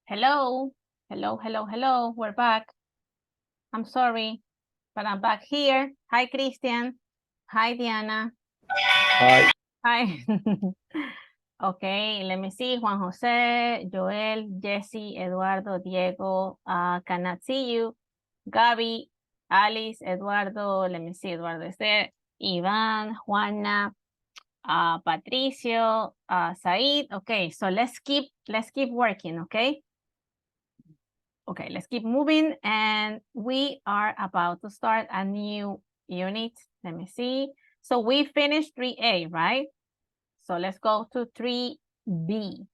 Hello, hello, hello, hello. We're back. I'm sorry, but I'm back here. Hi, Christian. Hi, Diana. Hi. Hi. Okay, let me see. Juan Jose, Joel, Jesse, Eduardo, Diego. Cannot see you. Gaby, Alice, Eduardo. Let me see. Eduardo is there. Ivan, Juana, Patricio, Said. Okay, so let's keep working. Okay. Okay, let's keep moving. And we are about to start a new unit. Let me see. So we finished 3A, right? So let's go to 3B.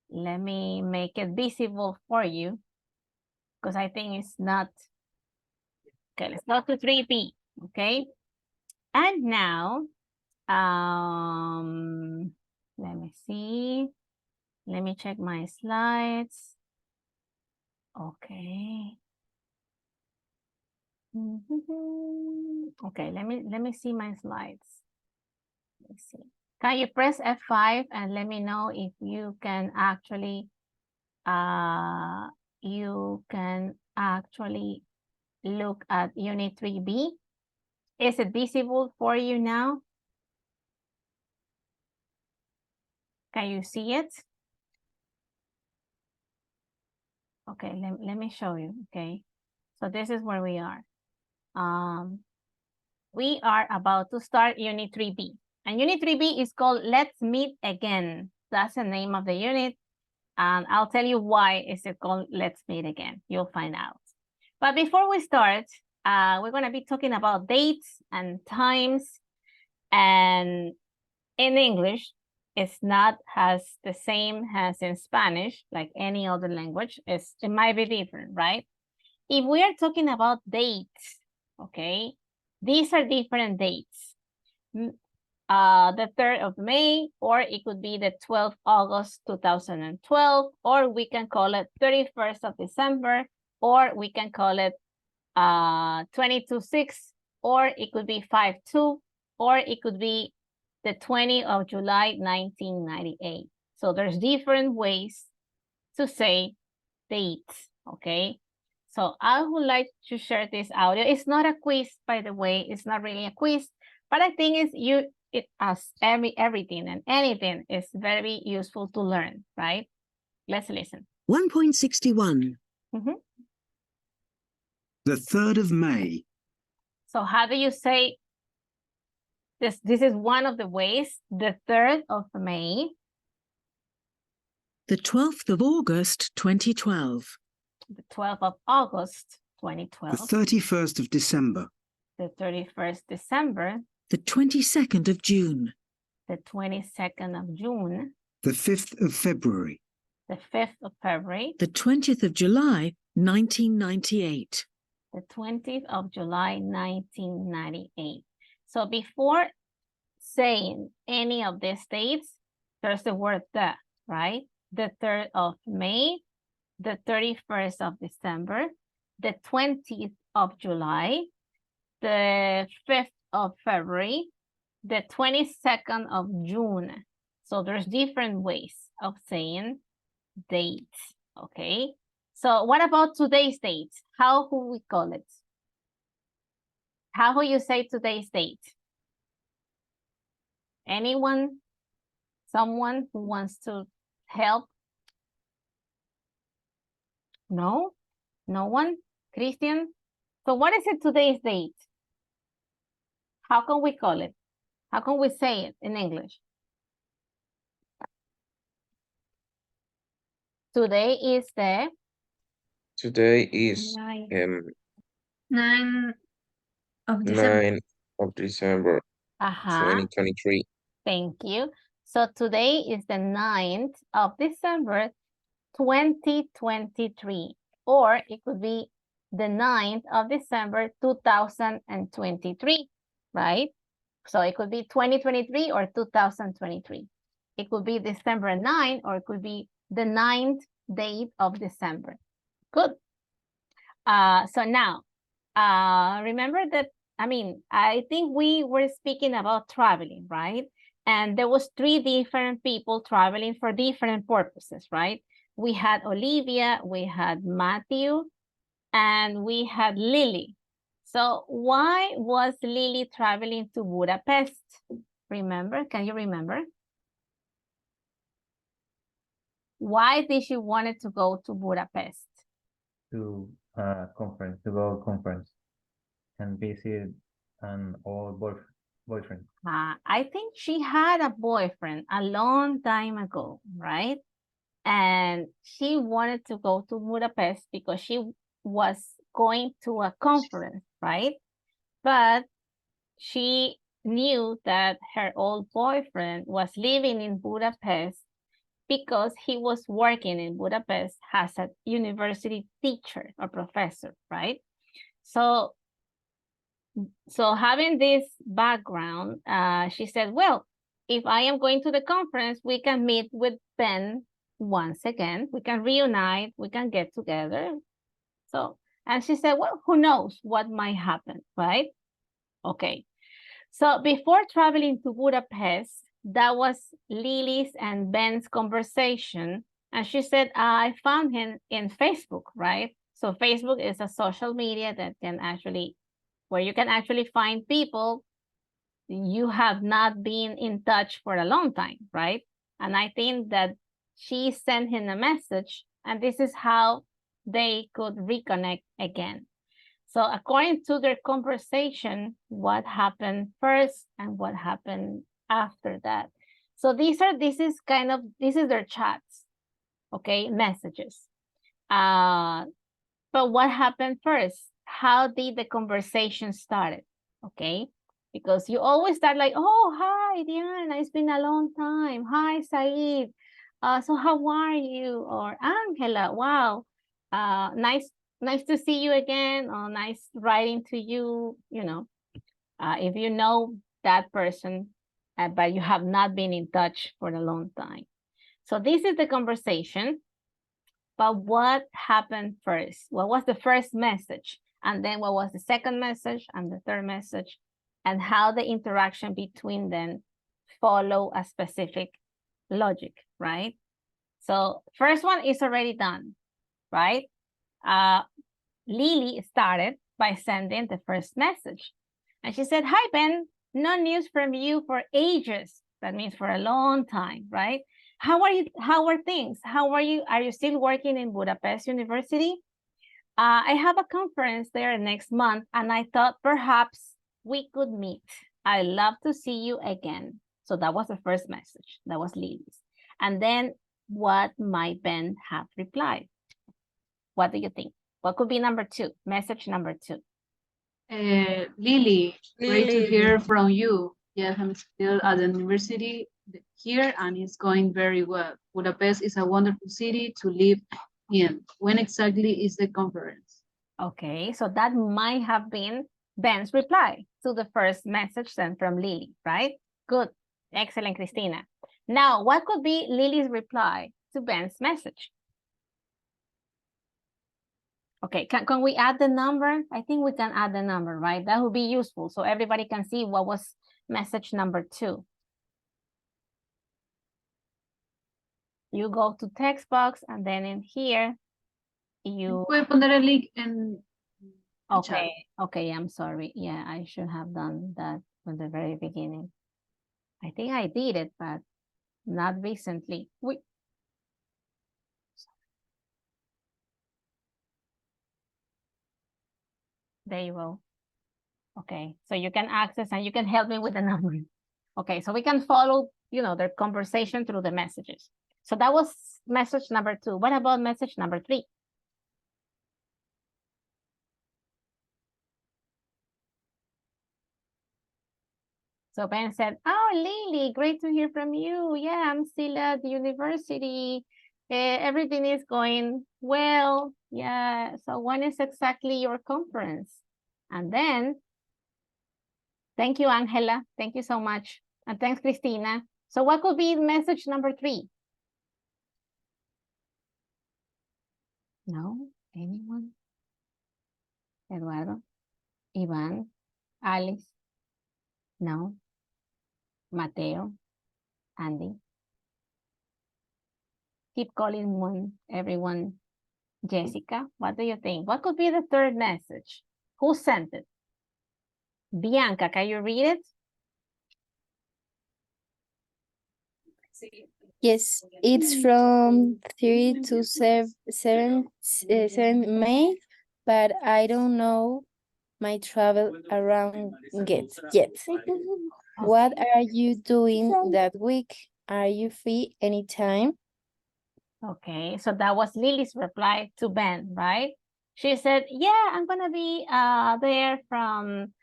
Let me make it visible for you because I think it's not. Okay, let's go to 3B, okay? And now, let me see. Let me check my slides. Okay. Okay, let me see my slides. Let's see. Can you press F5 and let me know if you can actually look at unit 3B? Is it visible for you now? Can you see it? Okay, let me show you, okay? So this is where we are. We are about to start unit 3B. And unit 3B is called Let's Meet Again. That's the name of the unit. And I'll tell you why is it called Let's Meet Again. You'll find out. But before we start, we're going to be talking about dates and times. And in English, it's not as the same as in Spanish, like any other language. It might be different, right? If we are talking about dates, okay, these are different dates. The 3rd of May, or it could be the 12th August 2012, or we can call it 31st of December, or we can call it 22/6, or it could be 5/2, or it could be the 20th of July 1998. So there's different ways to say dates, okay? So I would like to share this audio. It's not a quiz, by the way. It's not really a quiz, but I think it as everything and anything is very useful to learn, right? Let's listen. 1.61. The 3rd of May. So how do you say this? This is one of the ways. The 3rd of May. The 12th of August, 2012. The 12th of August, 2012. The 31st of December. The 31st December. The 22nd of June. The 22nd of June. The 5th of February. The 5th of February. The 20th of July, 1998. The 20th of July, 1998. So before saying any of these dates, there's the word the, right? The 3rd of May, the 31st of December, the 20th of July, the 5th of February, the 22nd of June. So there's different ways of saying dates, okay? So what about today's date? How would we call it? How will you say today's date? Anyone? Someone who wants to help? No? No one? Christian? So what is it today's date? How can we call it? How can we say it in English? Today is the... Today is 9 of December. 9 of December 2023. Thank you. So today is the 9th of December 2023, or it could be the 9th of December 2023, right? So it could be 2023 or 2023. It could be December 9 or it could be the 9th date of December. Good. So now, remember that, I think we were speaking about traveling, right? And there was 3 different people traveling for different purposes, right? we had Olivia, we had Matthew, and we had Lily. So why was Lily traveling to Budapest? Remember, can you remember? Why did she wanted to go to Budapest? To conference, to go conference and visit an old boyfriend. I think she had a boyfriend a long time ago, right? And she wanted to go to Budapest because she was going to a conference, right? But she knew that her old boyfriend was living in Budapest because he was working in Budapest as a university teacher or professor, right? So having this background, she said, well, if I am going to the conference, we can meet with Ben once again. We can reunite, we can get together. So, and she said, well, who knows what might happen, right? Okay. So before traveling to Budapest, that was Lily's and Ben's conversation. And she said, I found him in Facebook, right? So Facebook is a social media that can actually, where you can actually find people you have not been in touch for a long time, right? And I think that she sent him a message, and this is how they could reconnect again. So according to their conversation, what happened first and what happened after that. So this is their chats, okay, messages. But what happened first? How did the conversation started? Okay, because you always start like, oh, hi, Diana, it's been a long time. Hi, Said. So how are you? Or Angela, wow, nice to see you again, or nice writing to you, you know, if you know that person, but you have not been in touch for a long time. So this is the conversation, but what happened first? What was the first message? And then what was the second message and the third message? And how the interaction between them follow a specific logic, right? So first one is already done, right? Lily started by sending the first message. And she said, hi, Ben, no news from you for ages. That means for a long time, right? How are you? How are things? How are you? Are you still working in Budapest University? I have a conference there next month, and I thought perhaps we could meet. I'd love to see you again. So that was the first message. That was Lily's. And then what might Ben have replied? What do you think? What could be number two? Message number two. Lily, great to hear from you. Yes, I'm still at the university here and it's going very well. Budapest is a wonderful city to live in. When exactly is the conference? Okay, so that might have been Ben's reply to the first message sent from Lily, right? Good, excellent, Christina. Now, what could be Lily's reply to Ben's message? Okay, can we add the number? I think we can add the number, right? That would be useful so everybody can see what was message number two. You go to text box and then in here, you... Puede poner el link en okay, okay, I'm sorry. Yeah, I should have done that from the very beginning. I think I did it, but not recently. There you go. Okay, so you can access and you can help me with the number. Okay, so we can follow, you know, their conversation through the messages. So that was message number two. What about message number three? So Ben said, oh, Lily, great to hear from you. Yeah, I'm still at the university. Everything is going well. Yeah, so when is exactly your conference? And then, thank you, Angela. Thank you so much. And thanks, Christina. So what could be message number three? No? Anyone? Eduardo? Ivan? Alice? No? Mateo? Andy? keep calling everyone Jessica. What do you think? What could be the third message? Who sent it? Bianca, can you read it? Yes, it's from 3 to 7 May, but I don't know my travel around yet. What are you doing that week? Are you free anytime? Okay, so that was Lily's reply to Ben, right? She said, yeah, I'm gonna be there from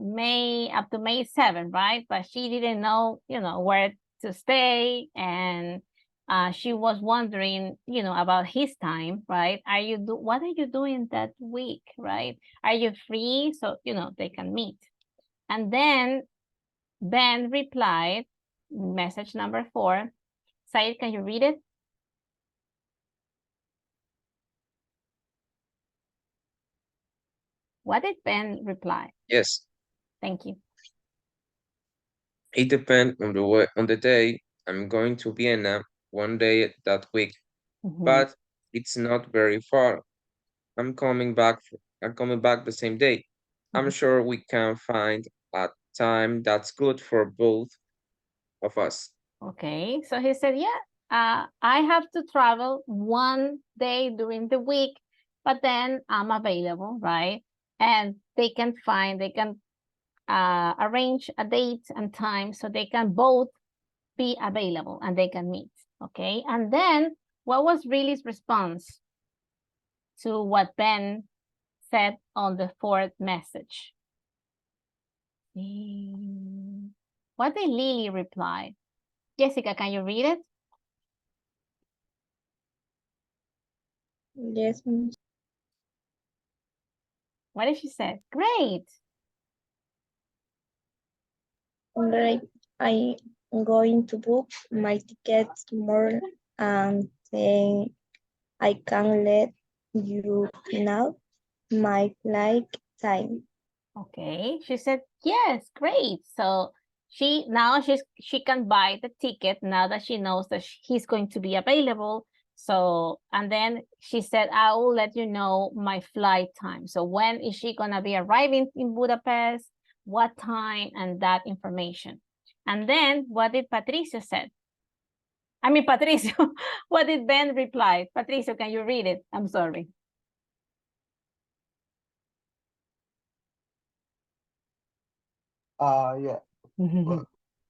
May up to May 7, right? But she didn't know, where to stay, and she was wondering, about his time, right? What are you doing that week, right? Are you free? So, they can meet. And then Ben replied, message number 4. Said, can you read it? What did Ben reply? Yes, Thank you. it depends on the day. I'm going to Vienna one day that week, but it's not very far. I'm coming back the same day. I'm sure we can find a time that's good for both of us. Okay, so he said, yeah, I have to travel one day during the week, but then I'm available, right? And they can arrange a date and time so they can both be available and they can meet, okay? And then what was Lily's response to what Ben said on the 4th message? What did Lily reply? Jessica, can you read it? Yes. What did she say? Great. Alright, I'm going to book my tickets tomorrow and then I can let you know my flight time. Okay, she said, yes, great. So she can buy the ticket now that she knows that he's going to be available. So, and then she said, I will let you know my flight time. So when is she gonna be arriving in Budapest? What time, and that information. And then what did Patricio said? I mean, Patricio, what did Ben reply? Patricio, can you read it? I'm sorry. Yeah.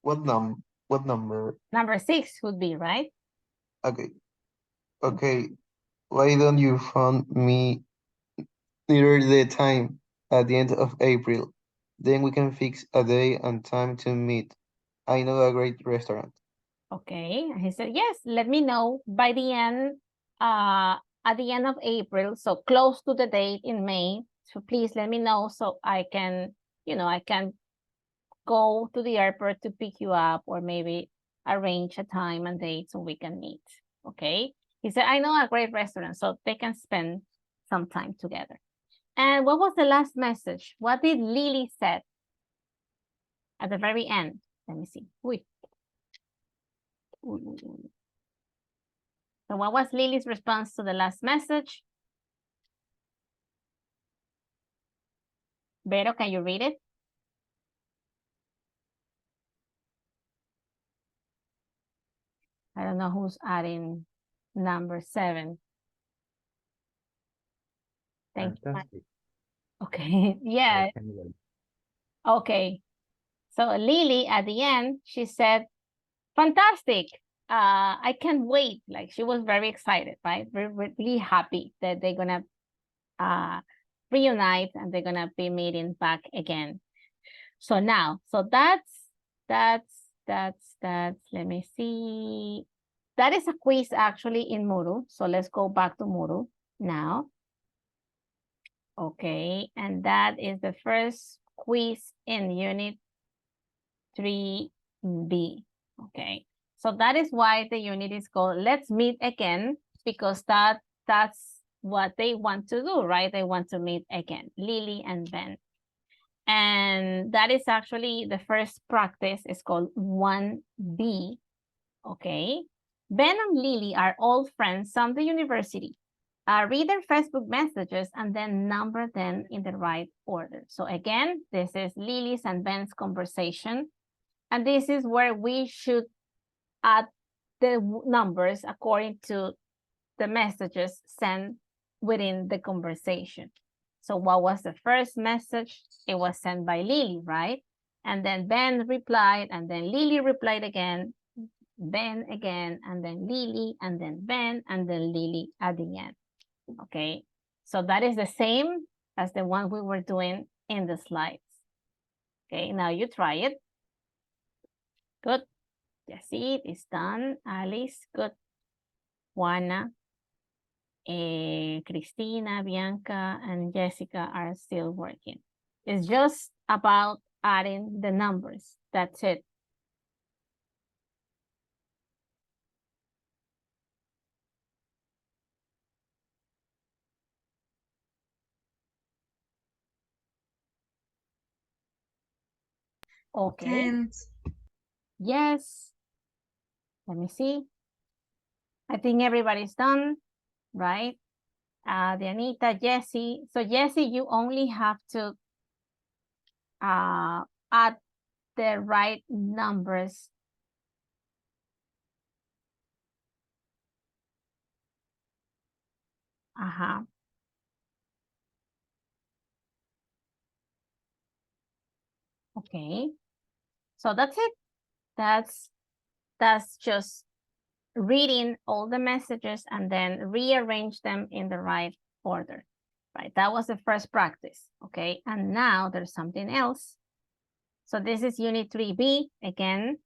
What number? Number 6 would be, right? Okay. Why don't you phone me near the time at the end of April? Then we can fix a day and time to meet. I know a great restaurant. Okay, and he said, yes, let me know by the end, at the end of April, so close to the date in May. So please let me know so I can, I can go to the airport to pick you up, or maybe arrange a time and date so we can meet. Okay, he said, I know a great restaurant, so they can spend some time together. And what was the last message? What did Lily said at the very end? Let me see. So what was Lily's response to the last message? Vero, can you read it? I don't know who's adding number 7. Thank you. Okay, yeah. Okay. So Lily, at the end, she said, fantastic. I can't wait. Like, she was very excited, right? Really happy that they're gonna reunite and they're gonna be meeting back again. So now, so that's let me see. That is a quiz actually in Moodle. So let's go back to Moodle now. Okay, and that is the first quiz in Unit 3B. Okay, so that is why the unit is called Let's Meet Again, because that's what they want to do, right? They want to meet again, Lily and Ben. And that is actually the first practice. It's called 1B. Okay, Ben and Lily are old friends from the university. Read their Facebook messages and then number them in the right order. So again, this is Lily's and Ben's conversation. And this is where we should add the numbers according to the messages sent within the conversation. So what was the first message? It was sent by Lily, right? And then Ben replied, and then Lily replied again, Ben again, and then Lily, and then Ben, and then Lily at the end. Okay, so that is the same as the one we were doing in the slides. Okay, now you try it. Good. Jessie, it's done. Alice, good. Juana, Cristina, Bianca, and Jessica are still working. It's just about adding the numbers. That's it. Okay. Can't. Yes. Let me see. I think everybody's done, right? Dianita, Jessie. So Jessie, you only have to add the right numbers. Okay. So that's it. That's just reading all the messages and then rearrange them in the right order, right? That was the first practice, okay? And now there's something else. So this is Unit 3B again.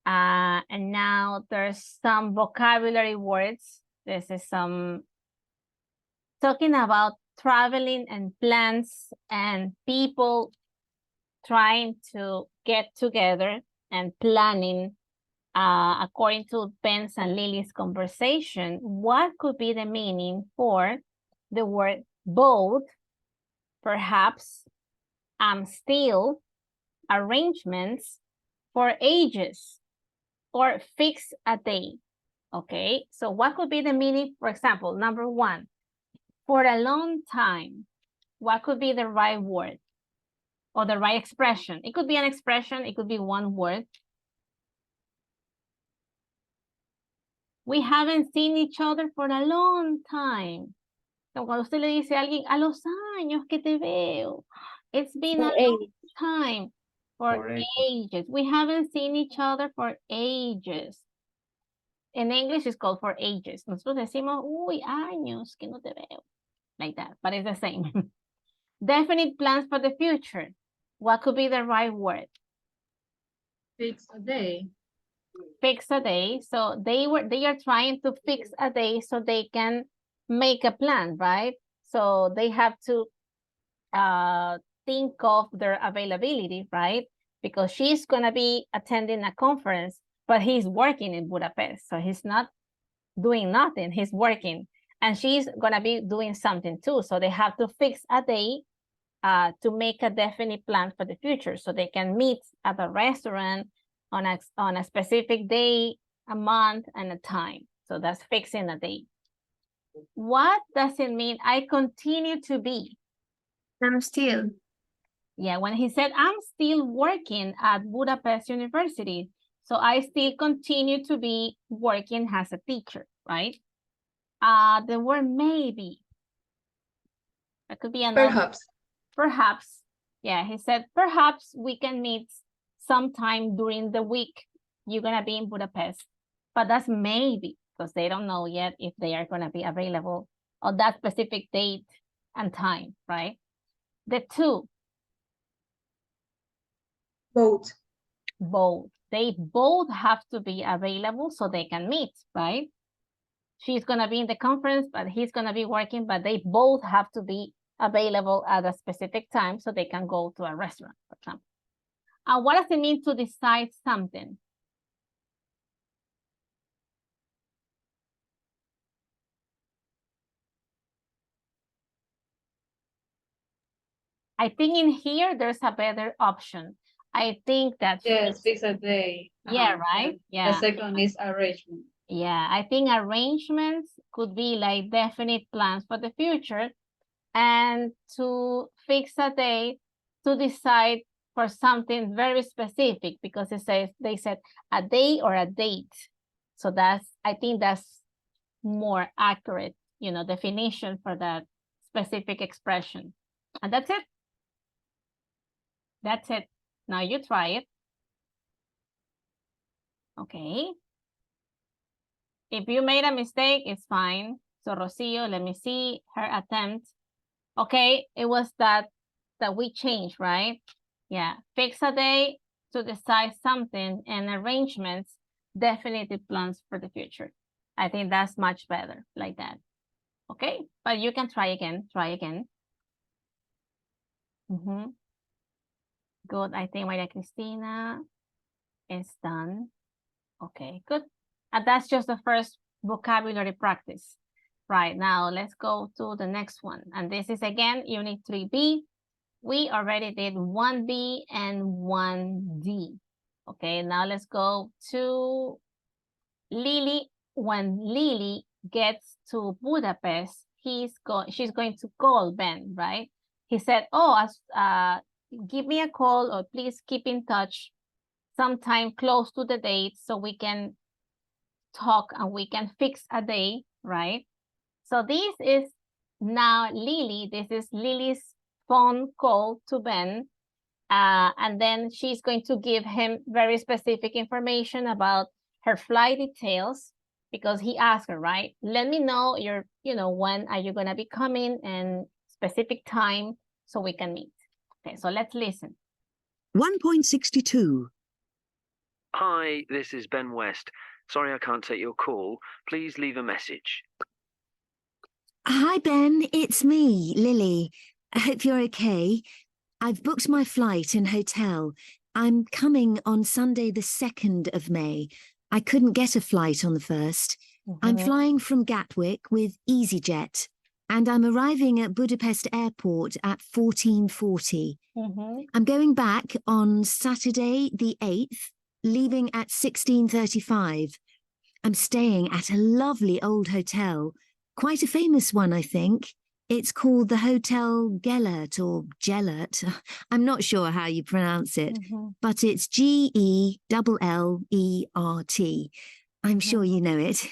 And now there's some vocabulary words. This is some talking about traveling and plans and people trying to get together and planning according to Ben's and Lily's conversation. What could be the meaning for the word both, perhaps, still, arrangements, for ages, or fix a day? Okay, so what could be the meaning? For example, number one, for a long time. What could be the right word or the right expression? It could be an expression, it could be one word. We haven't seen each other for a long time. So cuando usted le dice a alguien, a los años que te veo. It's been a long time. For ages. We haven't seen each other for ages. In English, it's called for ages. Nosotros decimos, uy, años que no te veo. Like that, but it's the same. Definite plans for the future. What could be the right word? Fix a day. Fix a day. So they are trying to fix a day so they can make a plan, right? So they have to think of their availability, right? Because she's gonna be attending a conference, but he's working in Budapest. So he's not doing nothing, he's working. And she's gonna be doing something too. So they have to fix a day to make a definite plan for the future. So they can meet at a restaurant on a specific day, a month, and a time. So that's fixing a day. What does it mean? I continue to be. I'm still. Yeah, when he said, I'm still working at Budapest University. So I still continue to be working as a teacher, right? The word maybe. That could be another. Perhaps. Perhaps. Yeah, he said, perhaps we can meet sometime during the week. You're going to be in Budapest. But that's maybe, because they don't know yet if they are going to be available on that specific date and time, right? The two. Both. Both. They both have to be available so they can meet, right? She's going to be in the conference, but he's going to be working, but they both have to be available at a specific time so they can go to a restaurant, for example. And what does it mean to decide something? I think in here, there's a better option. I think that. Yes, fix a day. Yeah, right? Yeah. The second is arrangement. Yeah, I think arrangements could be like definite plans for the future, and to fix a date to decide for something very specific, because they said a day or a date. So I think that's more accurate, definition for that specific expression. And that's it. That's it. Now you try it. Okay. If you made a mistake, it's fine. So Rocio, let me see her attempt. Okay, it was that we changed, right? Yeah, fix a day to decide something, and arrangements, definitely plans for the future. I think that's much better like that. Okay, but you can try again, Good, I think Maria Cristina is done. Okay, good. And that's just the first vocabulary practice. Right, now let's go to the next one. And this is again, Unit 3B. We already did 1B and 1D. Okay, now let's go to Lily. When Lily gets to Budapest, she's going to call Ben, right? He said, give me a call, or please keep in touch sometime close to the date so we can talk and we can fix a day, right? So this is now Lily. This is Lily's phone call to Ben. And then she's going to give him very specific information about her flight details, because he asked her, right? Let me know when are you going to be coming, and specific time so we can meet. Okay, so let's listen. 1.62. Hi, this is Ben West. Sorry I can't take your call. Please leave a message. Hi, Ben. It's me, Lily. I hope you're okay. I've booked my flight and hotel. I'm coming on Sunday, the 2nd of May. I couldn't get a flight on the 1st. I'm flying from Gatwick with EasyJet, and I'm arriving at Budapest Airport at 14:40. I'm going back on Saturday, the 8th, leaving at 16:35. I'm staying at a lovely old hotel, quite a famous one, I think. It's called the Hotel Gellert or Gellert. I'm not sure how you pronounce it, but it's Gellert. I'm sure you know it.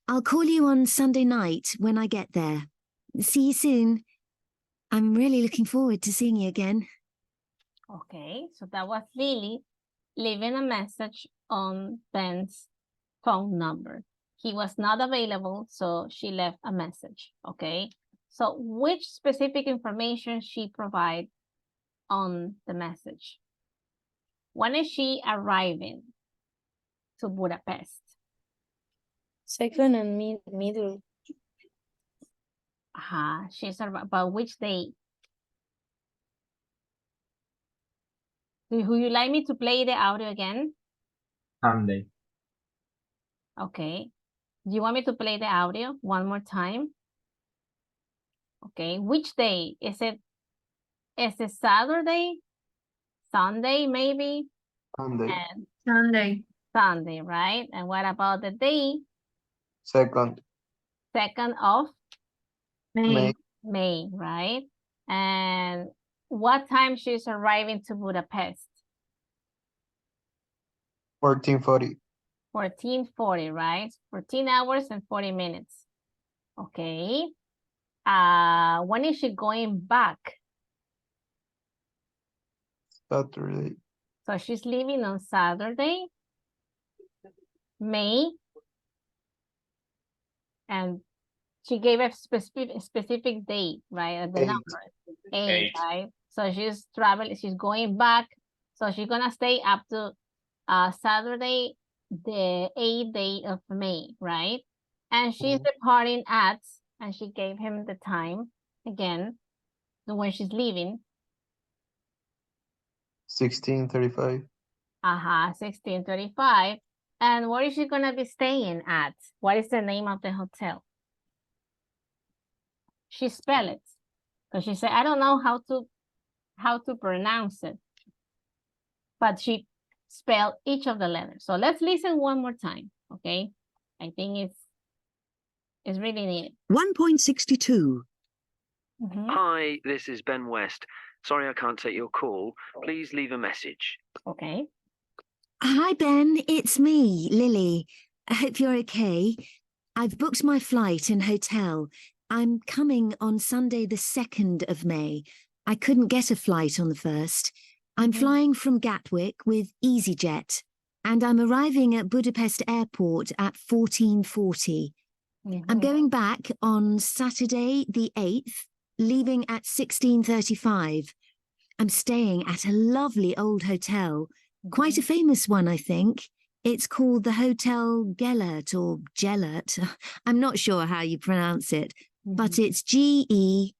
I'll call you on Sunday night when I get there. See you soon. I'm really looking forward to seeing you again. Okay, so that was Lily leaving a message on Ben's phone number. He was not available, so she left a message, okay? So which specific information she provide on the message? When is she arriving to Budapest? Second and middle. She's arriving, but which day? Would you like me to play the audio again? Sunday. Okay. Do you want me to play the audio one more time? Okay, which day? Is it Saturday? Sunday, maybe? Sunday. And Sunday. Sunday, right? And what about the day? 2nd 2nd of May. May, right? And what time she's arriving to Budapest? 14:40. 14:40, right? 14 hours and 40 minutes. Okay. When is she going back? Saturday. So she's leaving on Saturday, May, and she gave a specific date, right? The 8. number 8, right? So she's going back. So she's gonna stay up to Saturday, the 8th day of May, right? And she's departing at, and she gave him the time again, when she's leaving. 16:35. 16:35. And where is she gonna be staying at? What is the name of the hotel? She spelled it, because she said, I don't know how to pronounce it, but she spelled each of the letters. So let's listen one more time, okay? I think it's really needed. 1.62. Hi, this is Ben West. Sorry I can't take your call. Please leave a message. Okay. Hi, Ben. It's me, Lily. I hope you're okay. I've booked my flight and hotel. I'm coming on Sunday, the 2nd of May. I couldn't get a flight on the 1st. I'm flying from Gatwick with EasyJet, and I'm arriving at Budapest Airport at 14:40. I'm going back on Saturday, the 8th, leaving at 16:35. I'm staying at a lovely old hotel, quite a famous one, I think. It's called the Hotel Gellert or Gellert. I'm not sure how you pronounce it, but it's Gellert.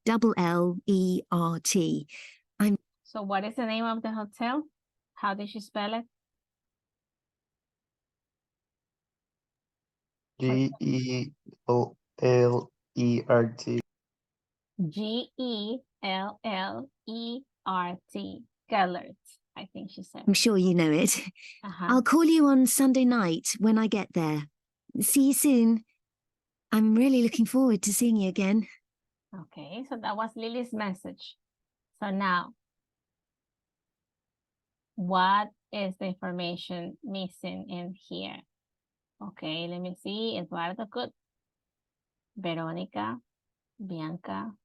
So what is the name of the hotel? How did she spell it? Gellert. Gellert. Gellert, I think she said. I'm sure you know it. I'll call you on Sunday night when I get there. See you soon. I'm really looking forward to seeing you again. Okay, so that was Lily's message. So now, what is the information missing in here? Okay, let me see. Eduardo, good. Veronica, Bianca,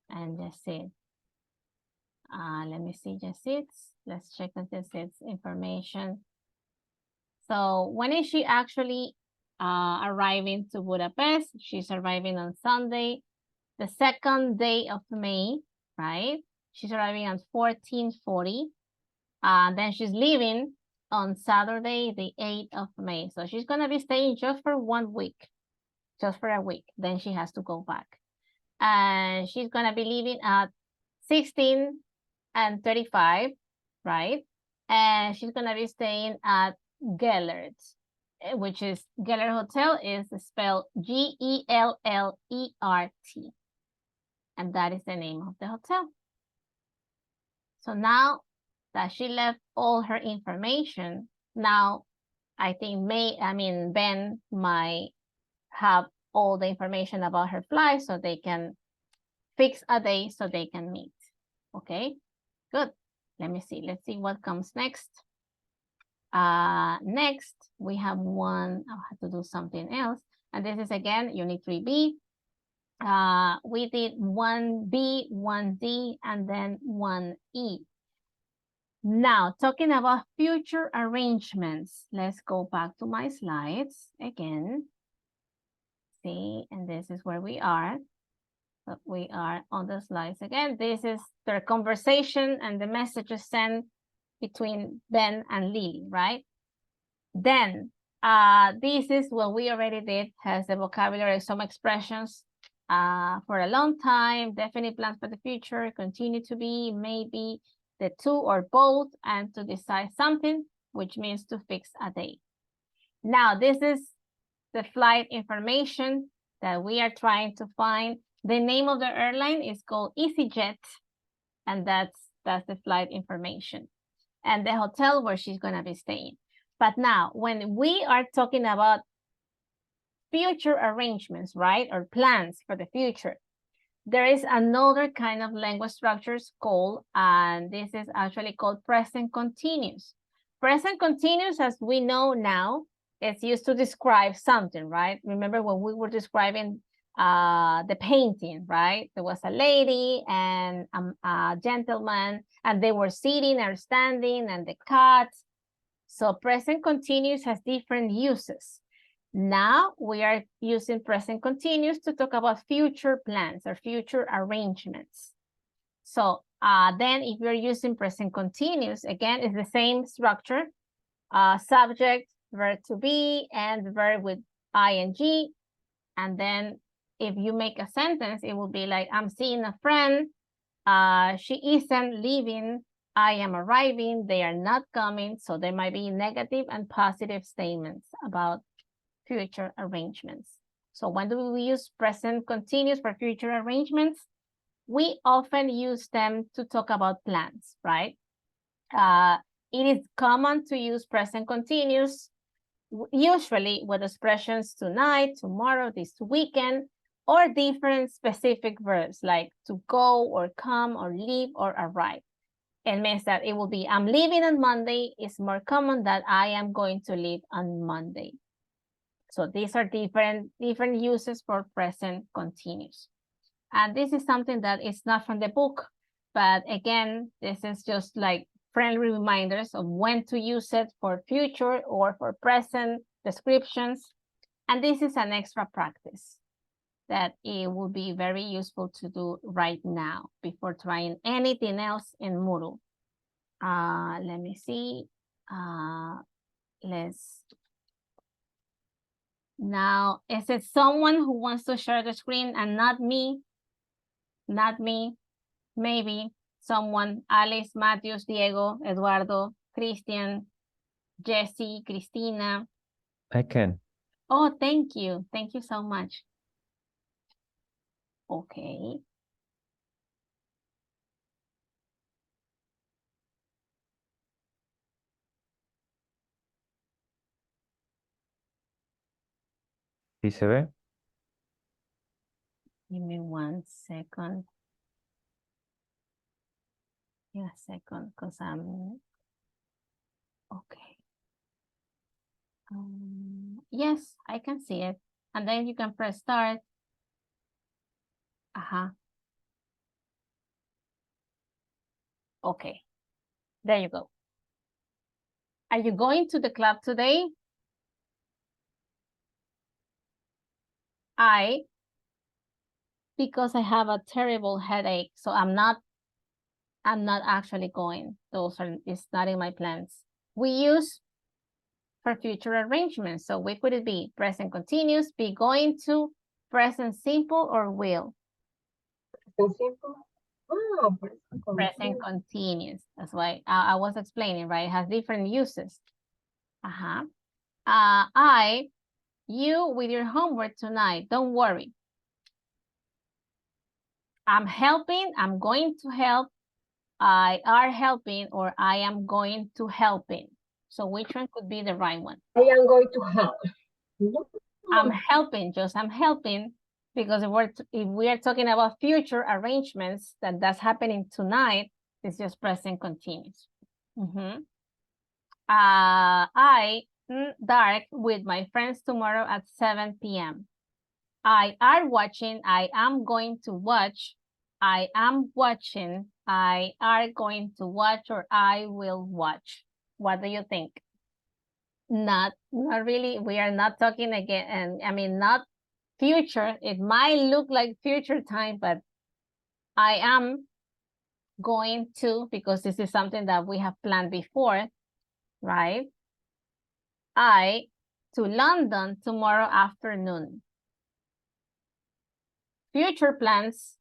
and Jacid. Let me see Jacid's. Let's check on Jacid's information. So when is she actually arriving to Budapest? She's arriving on Sunday, the 2nd day of May, right? She's arriving at 14:40. Then she's leaving on Saturday, the 8th of May. So she's going to be staying just for 1 week, just for a week. Then she has to go back. And she's going to be leaving at 16:35, right? And she's going to be staying at Gellert, which is Gellert Hotel is spelled Gellert. And that is the name of the hotel. So now that she left all her information, now I think Ben might have all the information about her flight so they can fix a day so they can meet. Okay, good. Let me see. Let's see what comes next. Next, we have one. I'll have to do something else. And this is again, Unit 3B. We did 1B, 1D, and then 1E. Now, talking about future arrangements, let's go back to my slides again. See, and this is where we are. So we are on the slides again. This is their conversation and the messages sent between Ben and Lily, right? Then, this is what we already did, has the vocabulary, some expressions for a long time, definite plans for the future, continue to be, maybe, the two or both, and to decide something, which means to fix a date. Now, this is the flight information that we are trying to find. The name of the airline is called EasyJet, and that's the flight information. And the hotel where she's gonna be staying. But now, when we are talking about future arrangements, right, or plans for the future, there is another kind of language structures called, and this is actually called present continuous. Present continuous, as we know now, is used to describe something, right? Remember when we were describing the painting, right? There was a lady and a gentleman, and they were sitting or standing, and the cat. So present continuous has different uses. Now we are using present continuous to talk about future plans or future arrangements. So then if you're using present continuous, again, it's the same structure, subject, verb to be, and verb with ing. And then if you make a sentence, it will be like, I'm seeing a friend, she isn't leaving, I am arriving, they are not coming. So there might be negative and positive statements about future arrangements. So when do we use present continuous for future arrangements? We often use them to talk about plans, right? It is common to use present continuous usually with expressions tonight, tomorrow, this weekend, or different specific verbs like to go or come or leave or arrive. It means that it will be I'm leaving on Monday is more common than I am going to leave on Monday. So these are different uses for present continuous. And this is something that is not from the book, but again, this is just like friendly reminders of when to use it for future or for present descriptions. And this is an extra practice that it will be very useful to do right now before trying anything else in Moodle. Let me see. Now, is it someone who wants to share the screen and not me? Not me. Maybe someone, Alex, Matthews, Diego, Eduardo, Christian, Jesse, Cristina. I can. Oh, thank you. Thank you so much. Okay. ¿Sí se ve? Give me 1 second. Give a second, because I'm okay. Yes, I can see it. And then you can press start. Okay. There you go. Are you going to the club today? Because I have a terrible headache, so I'm not actually going. It's not in my plans. We use for future arrangements. So what could it be? Present continuous, be going to, present simple, or will? Present simple. Oh, Present continuous. That's why I was explaining, right? It has different uses. You with your homework tonight, don't worry. I'm helping, I'm going to help, I are helping, or I am going to helping. So which one could be the right one? I am going to help. I'm helping, I'm helping, because if we are talking about future arrangements that's happening tonight, it's just present continuous. Dark with my friends tomorrow at 7 p.m. I are watching, I am going to watch, I am watching, I are going to watch, or I will watch. What do you think? Not really. We are not talking again, and I mean, not future. It might look like future time, but I am going to, because this is something that we have planned before, right? I to London tomorrow afternoon. Future plans,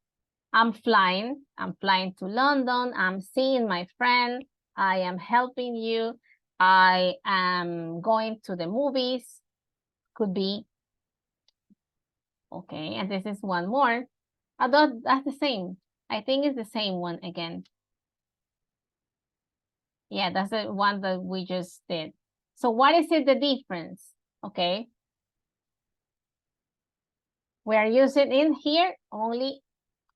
I'm flying to London, I'm seeing my friend, I am helping you, I am going to the movies, could be. Okay, and this is one more. Although that's the same. I think it's the same one again. Yeah, that's the one that we just did. So what is the difference? Okay. We are using in here only.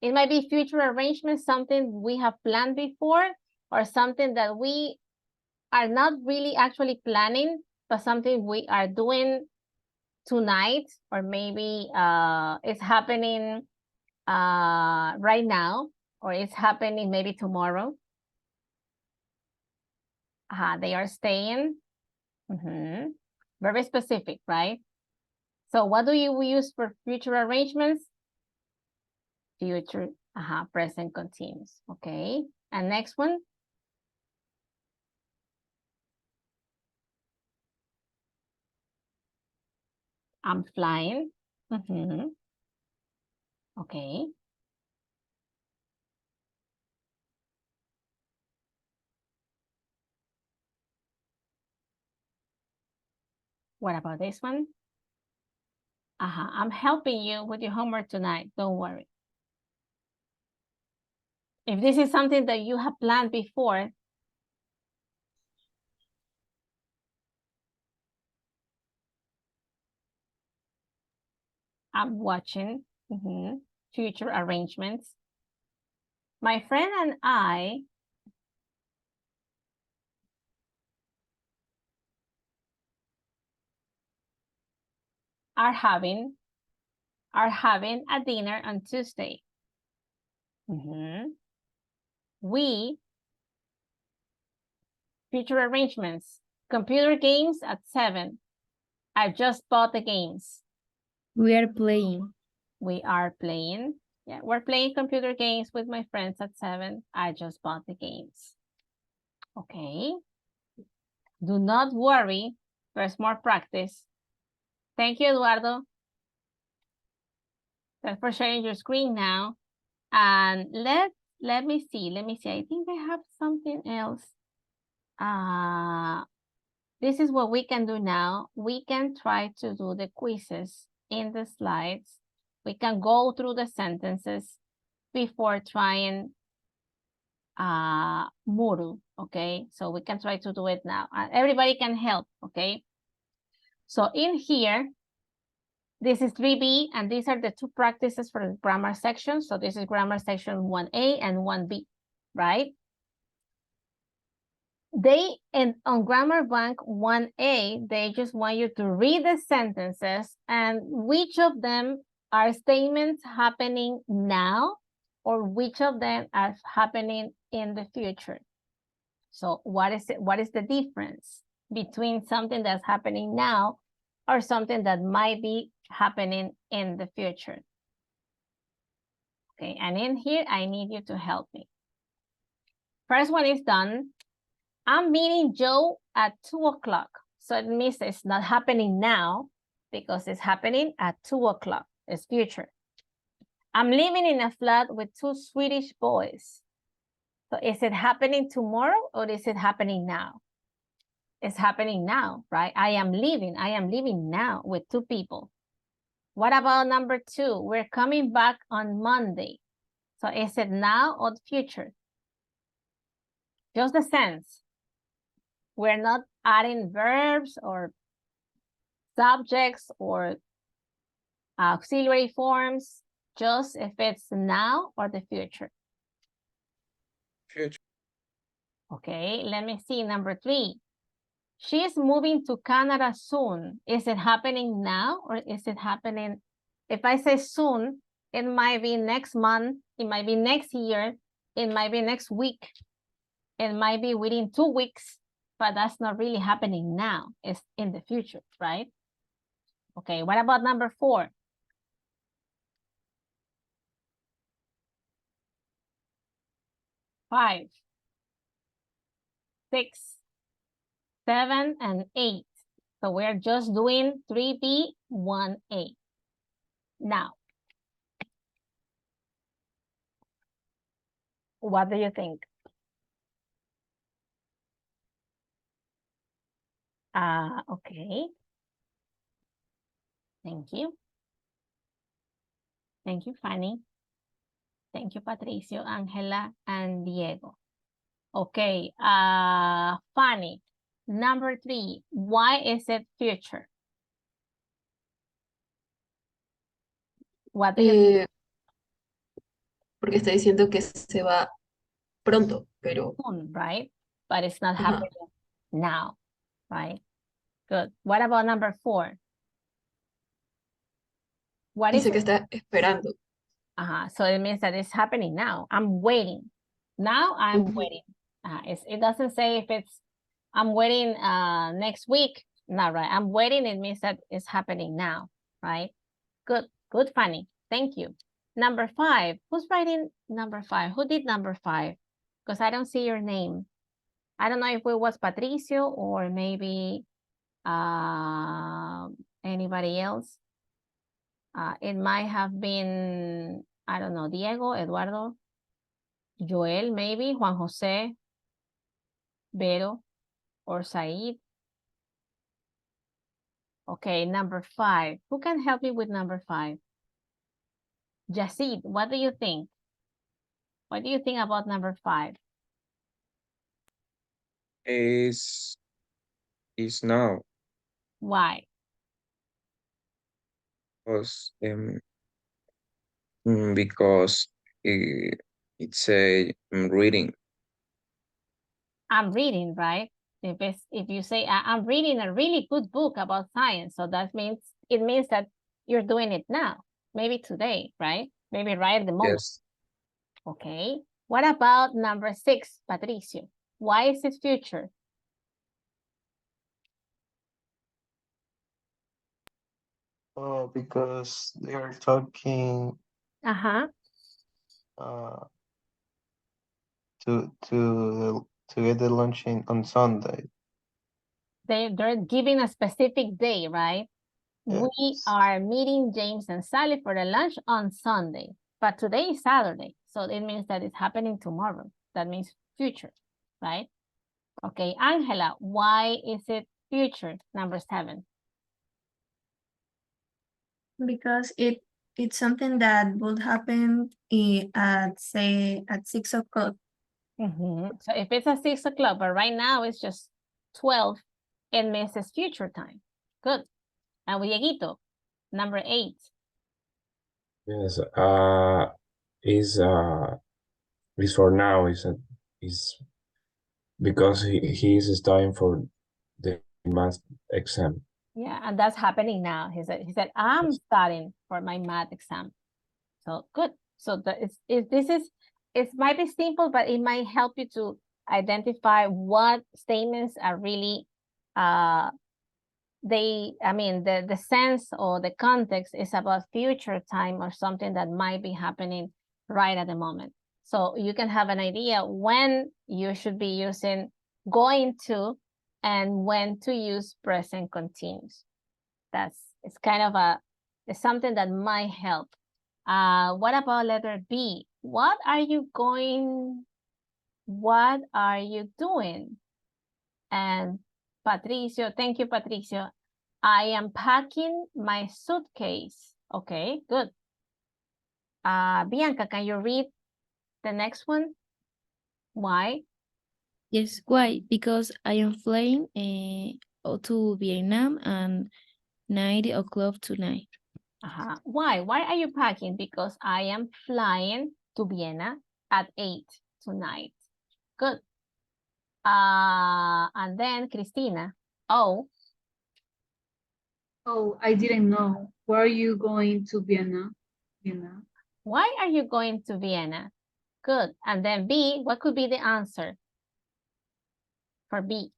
It might be future arrangement, something we have planned before, or something that we are not really actually planning, but something we are doing tonight, or maybe it's happening right now, or it's happening maybe tomorrow. They are staying. Very specific, right? So what do we use for future arrangements? Future, present continuous. Okay, and next one. I'm flying. Okay. What about this one? I'm helping you with your homework tonight. Don't worry. If this is something that you have planned before, I'm watching. Future arrangements. My friend and I are having a dinner on Tuesday. We, future arrangements, computer games at 7. I just bought the games. We are playing. We are playing. Yeah, we're playing computer games with my friends at 7. I just bought the games. Okay. Do not worry. There's more practice. Thank you, Eduardo. Thanks for sharing your screen now. And let me see. I think I have something else. This is what we can do now. We can try to do the quizzes in the slides. We can go through the sentences before trying Muru, okay? So we can try to do it now. Everybody can help, okay? So in here, this is 3B, and these are the 2 practices for the grammar section. So this is grammar section 1A and 1B, right? On Grammar Bank 1A, they just want you to read the sentences and which of them are statements happening now or which of them are happening in the future. So what is it? What is the difference between something that's happening now or something that might be happening in the future? Okay, and in here, I need you to help me. First one is done. I'm meeting Joe at 2 o'clock. So it means it's not happening now because it's happening at 2 o'clock. It's future. I'm living in a flat with 2 Swedish boys. So is it happening tomorrow or is it happening now? It's happening now, right? I am living now with 2 people. What about number 2? We're coming back on Monday. So is it now or the future? Just the sense. We're not adding verbs or subjects or auxiliary forms, just if it's now or the future. Future. Okay, let me see number 3. She is moving to Canada soon. Is it happening now or is it happening? If I say soon, it might be next month, it might be next year, it might be next week, it might be within 2 weeks, but that's not really happening now. It's in the future, right? Okay, what about number 4? Five, 6, 7, and 8. So we're just doing 3B, 1A. Now, what do you think? Okay. Thank you. Thank you, Fanny. Thank you, Patricio, Angela, and Diego. Okay, Fanny, number 3, why is it future? What do you think? Porque está diciendo que se va pronto, pero Soon, right? But it's not happening now, right? Good. What about number 4? What is dice que it? está esperando. So it means that it's happening now. I'm waiting. Now I'm waiting. It doesn't say if it's I'm waiting next week. Not right. I'm waiting. It means that it's happening now, right? Good. Good, Fanny. Thank you. Number 5. Who's writing number 5? Who did number 5? Because I don't see your name. I don't know if it was Patricio or maybe anybody else. It might have been, I don't know, Diego, Eduardo, Joel, maybe, Juan Jose, Vero, or Said. Okay, number 5. Who can help me with number 5? Yasid, what do you think? What do you think about number 5? Is now. Why? because it's a reading. I'm reading, right? If you say I'm reading a really good book about science, so that means it means that you're doing it now, maybe today, right? Maybe right at the moment. Yes. Okay. What about number 6, Patricio? Why is it future? Oh, because they are talking Uh-huh. To get the lunch on Sunday. They're giving a specific day, right? We Yes. are meeting James and Sally for the lunch on Sunday, but today is Saturday, so it means that it's happening tomorrow. That means future, right? Okay, Angela, why is it future, number 7? Because it's something that would happen at say at 6 o'clock. So if it's at 6 o'clock, but right now it's just 12, it means it's future time. Good. And Dieguito, number 8. Yes, is for now, is because he is studying for the math exam. Yeah, and that's happening now. He said, I'm studying for my math exam. So good. So it might be simple, but it might help you to identify what statements are really the sense or the context is about future time or something that might be happening right at the moment. So you can have an idea when you should be using going to and when to use present continuous. It's kind of it's something that might help. What about letter B? What are you doing? And Patricio, thank you, Patricio. I am packing my suitcase. Okay, good. Bianca, can you read the next one? Why? Yes, why? Because I am flying to Vietnam and 9 o'clock tonight. Why? Why are you packing? Because I am flying to Vienna at 8 tonight. Good. And then Christina. Oh, I didn't know. Where are you going to Vienna? Vienna. why are you going to Vienna? Good. And then B, what could be the answer for B?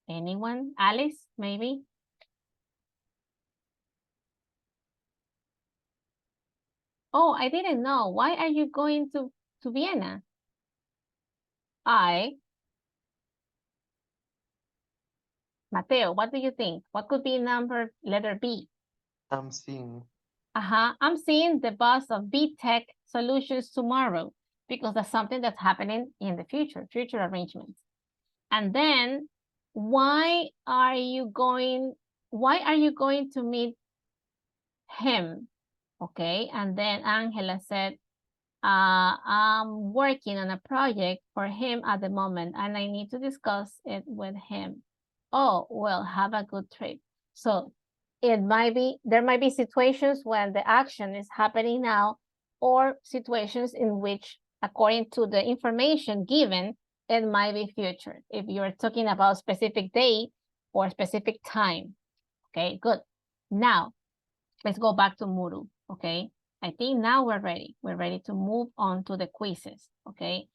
Anyone? Alice, maybe? Oh, I didn't know. Why are you going to Vienna? Mateo, what do you think? What could be letter B? I'm seeing. I'm seeing the boss of BTech Solutions tomorrow because that's something that's happening in the future arrangements. And then why are you going to meet him? Okay, and then Angela said, I'm working on a project for him at the moment and I need to discuss it with him. Oh, well, have a good trip. So there might be situations when the action is happening now or situations in which, according to the information given, it might be future. If you're talking about specific date or specific time. Okay, good. Now, let's go back to Moodle, okay? I think now we're ready. We're ready to move on to the quizzes, okay?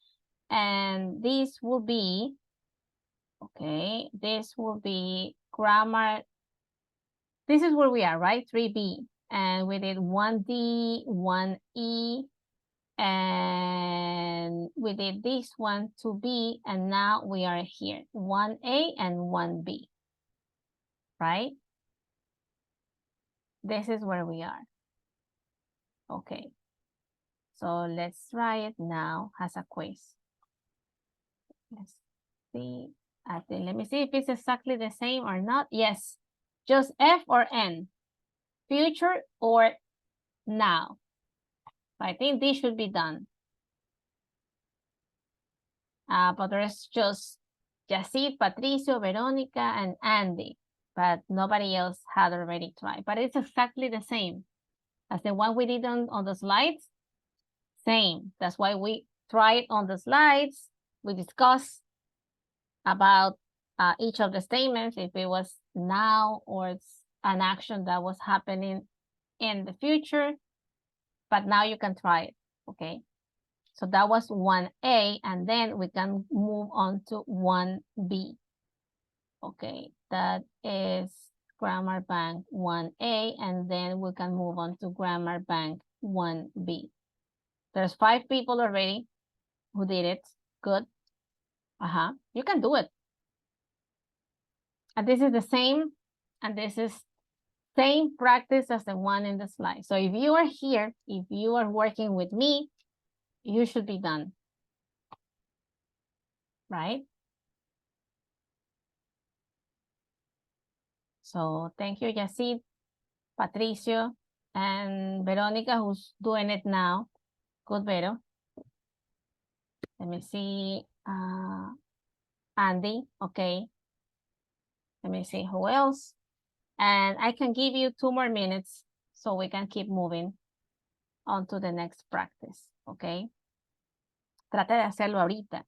And this will be, okay, this will be grammar. This is where we are, right? 3B. And we did 1D, 1E, and we did this one 2B, and now we are here, 1A and 1B, right? This is where we are. Okay. So let's try it now as a quiz. Let's see. Let me see if it's exactly the same or not. Yes. Just F or N. Future or now. I think this should be done. But there's just Yacid, Patricio, Veronica, and Andy. but nobody else had already tried. But it's exactly the same as the one we did on the slides. Same. That's why we tried on the slides. We discussed about each of the statements, if it was now or it's an action that was happening in the future. But now you can try it, okay? So that was 1A, and then we can move on to 1B. Okay, that is Grammar Bank 1A, and then we can move on to Grammar Bank 1B. There's 5 people already who did it. Good. You can do it. And this is the same, and this is same practice as the one in the slide. So if you are here, if you are working with me, you should be done. Right? So thank you, Yacid, Patricio, and Veronica, who's doing it now. Good, Vero. Let me see. Andy, okay. Let me see who else. And I can give you 2 more minutes so we can keep moving on to the next practice, okay? Trate de hacerlo ahorita,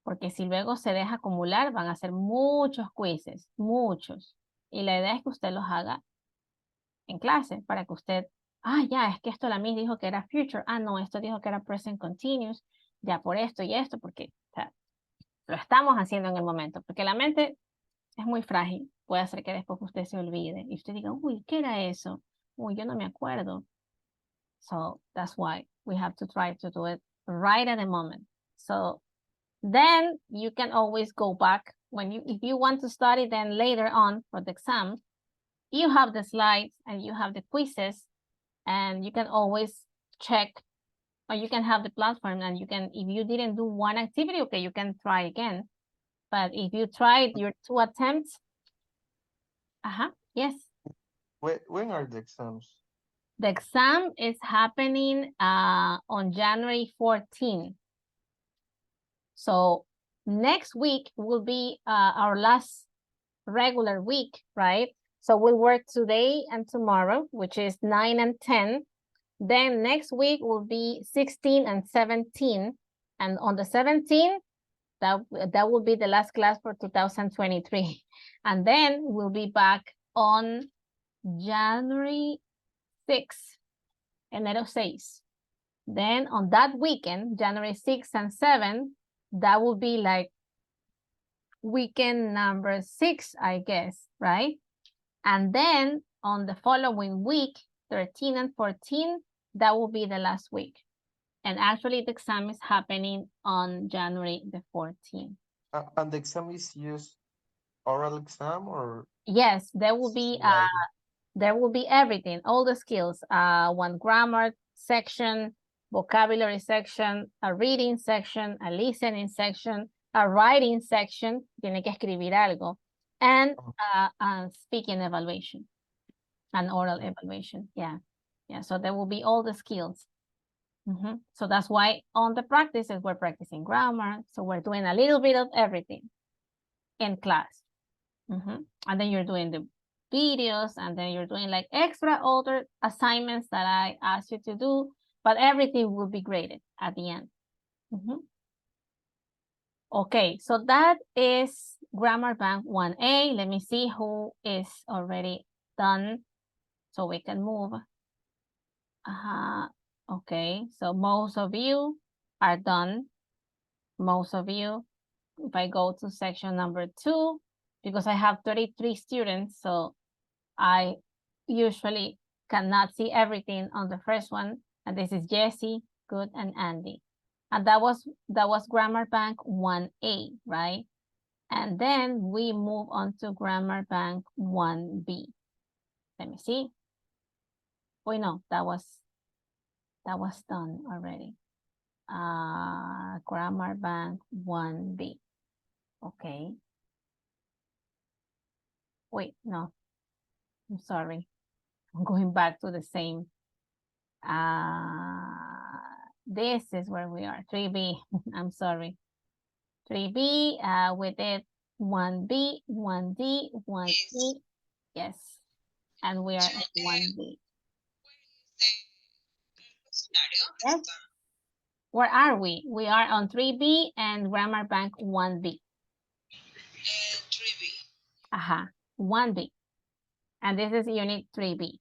porque si luego se deja acumular, van a ser muchos quizzes, muchos. Y la idea es que usted los haga en clase, para que usted, ya, es que esto la Miss dijo que era future, no, esto dijo que era present continuous, ya por esto y esto, porque o sea, lo estamos haciendo en el momento, porque la mente es muy frágil, puede hacer que después usted se olvide, y usted diga, uy, ¿qué era eso? Uy, yo no me acuerdo. So, that's why we have to try to do it right at the moment. So, then you can always go back, if you want to study then later on for the exam, you have the slides and you have the quizzes, and you can always check, or you can have the platform, and you can, if you didn't do one activity, okay, you can try again. But if you tried your 2 attempts, yes. When are the exams? The exam is happening on January 14th. So next week will be our last regular week, right? So we'll work today and tomorrow, which is 9 and 10. Then next week will be 16 and 17. And on the 17th, that will be the last class for 2023. And then we'll be back on January 6th, enero 6. Then on that weekend, January 6 and 7, that will be like weekend number 6, I guess, right? And then on the following week, 13 and 14, that will be the last week. And actually the exam is happening on January the 14th. And the exam is just oral exam, or? Yes, there will be everything, all the skills, one grammar section, vocabulary section, a reading section, a listening section, a writing section, tiene que escribir algo, and speaking evaluation, an oral evaluation. Yeah, so there will be all the skills. So that's why on the practices, we're practicing grammar. So we're doing a little bit of everything in class. And then you're doing the videos, and then you're doing like extra other assignments that I asked you to do, but everything will be graded at the end. Okay, so that is Grammar Bank 1A. Let me see who is already done so we can move. Okay, so most of you are done. Most of you. If I go to section number 2, because I have 33 students, so I usually cannot see everything on the first one. And this is Jessie, Good, and Andy. And that was Grammar Bank 1A, right? And then we move on to Grammar Bank 1B. Let me see. Wait, no, that was done already. Grammar Bank 1B. Okay. Wait, no, I'm sorry. I'm going back to the same. This is where we are, 3B. I'm sorry. 3B, we did 1B, 1D, 1E. Yes. And we are at 1B. Yes. Where are we? We are on 3B and Grammar Bank 1B. 3B. 1B. And this is unit 3B.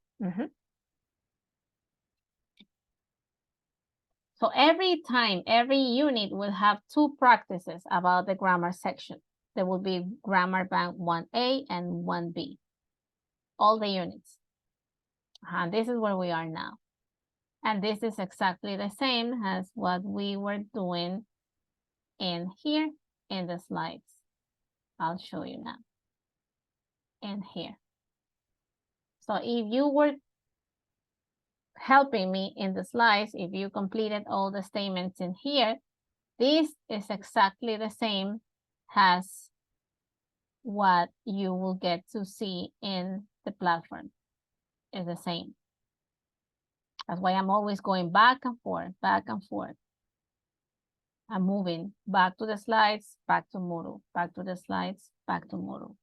So every time, every unit will have 2 practices about the grammar section. There will be Grammar Bank 1A and 1B. All the units. This is where we are now. And this is exactly the same as what we were doing in here in the slides. I'll show you now. In here. So if you were helping me in the slides, if you completed all the statements in here, this is exactly the same as what you will get to see in the platform. It's the same. That's why I'm always going back and forth, back and forth. I'm moving back to the slides, back to Moodle, back to the slides, back to Moodle.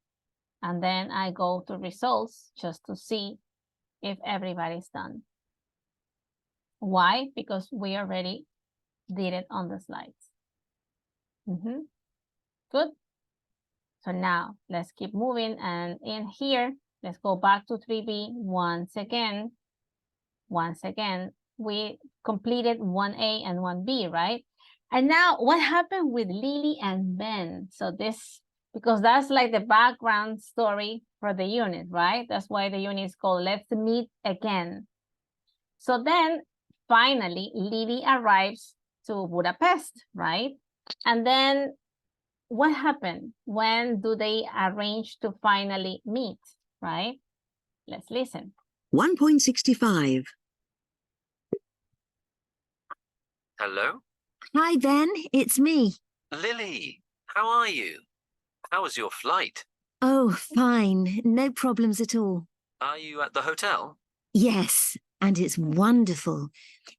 And then I go to results just to see if everybody's done. Why? Because we already did it on the slides. Good. So now let's keep moving. And in here, let's go back to 3B once again. Once again, we completed 1A and 1B, right? And now what happened with Lily and Ben? So this, because that's like the background story for the unit, right? That's why the unit is called Let's Meet Again. So then finally, Lily arrives to Budapest, right? And then what happened? When do they arrange to finally meet, right? Let's listen. 1.65. Hello? Hi, Ben. It's me. Lily, how are you? How was your flight? Oh, fine. No problems at all. Are you at the hotel? Yes, and it's wonderful.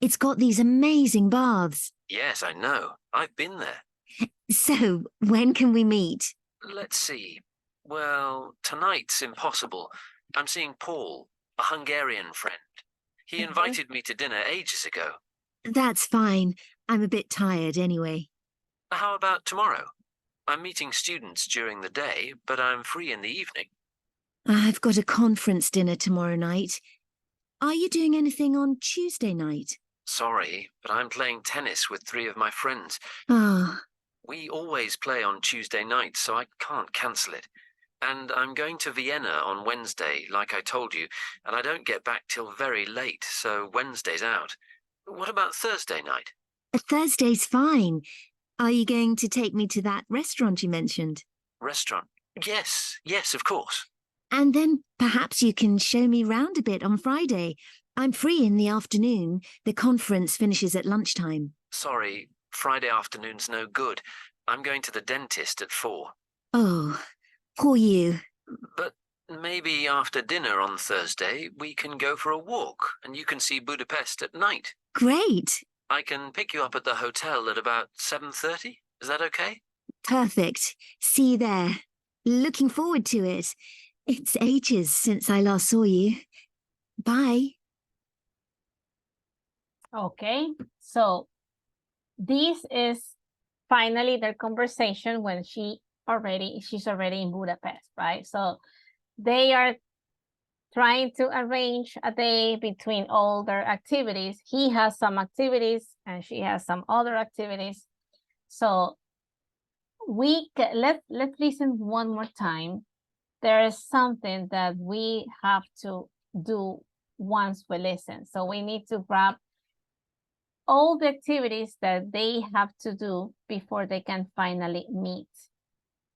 It's got these amazing baths. Yes, I know. I've been there. So, when can we meet? Let's see. Well, tonight's impossible. I'm seeing Paul, a Hungarian friend. He invited me to dinner ages ago. That's fine. I'm a bit tired anyway. How about tomorrow? I'm meeting students during the day, but I'm free in the evening. I've got a conference dinner tomorrow night. Are you doing anything on Tuesday night? Sorry, but I'm playing tennis with 3 of my friends. Oh, We always play on Tuesday nights, so I can't cancel it. And I'm going to Vienna on Wednesday, like I told you, and I don't get back till very late, so Wednesday's out. What about Thursday night? Thursday's fine. Are you going to take me to that restaurant you mentioned? Restaurant? Yes, of course. And then perhaps you can show me round a bit on Friday. I'm free in the afternoon. The conference finishes at lunchtime. Sorry, Friday afternoon's no good. I'm going to the dentist at 4. Oh, poor you. But maybe after dinner on Thursday, we can go for a walk and you can see Budapest at night. Great. I can pick you up at the hotel at about 7:30. Is that okay? Perfect. See you there. Looking forward to it. It's ages since I last saw you. Bye. Okay, so this is finally their conversation when she's already in Budapest, right? So they are trying to arrange a day between all their activities. He has some activities and she has some other activities. So let's listen one more time. There is something that we have to do once we listen. So we need to grab all the activities that they have to do before they can finally meet.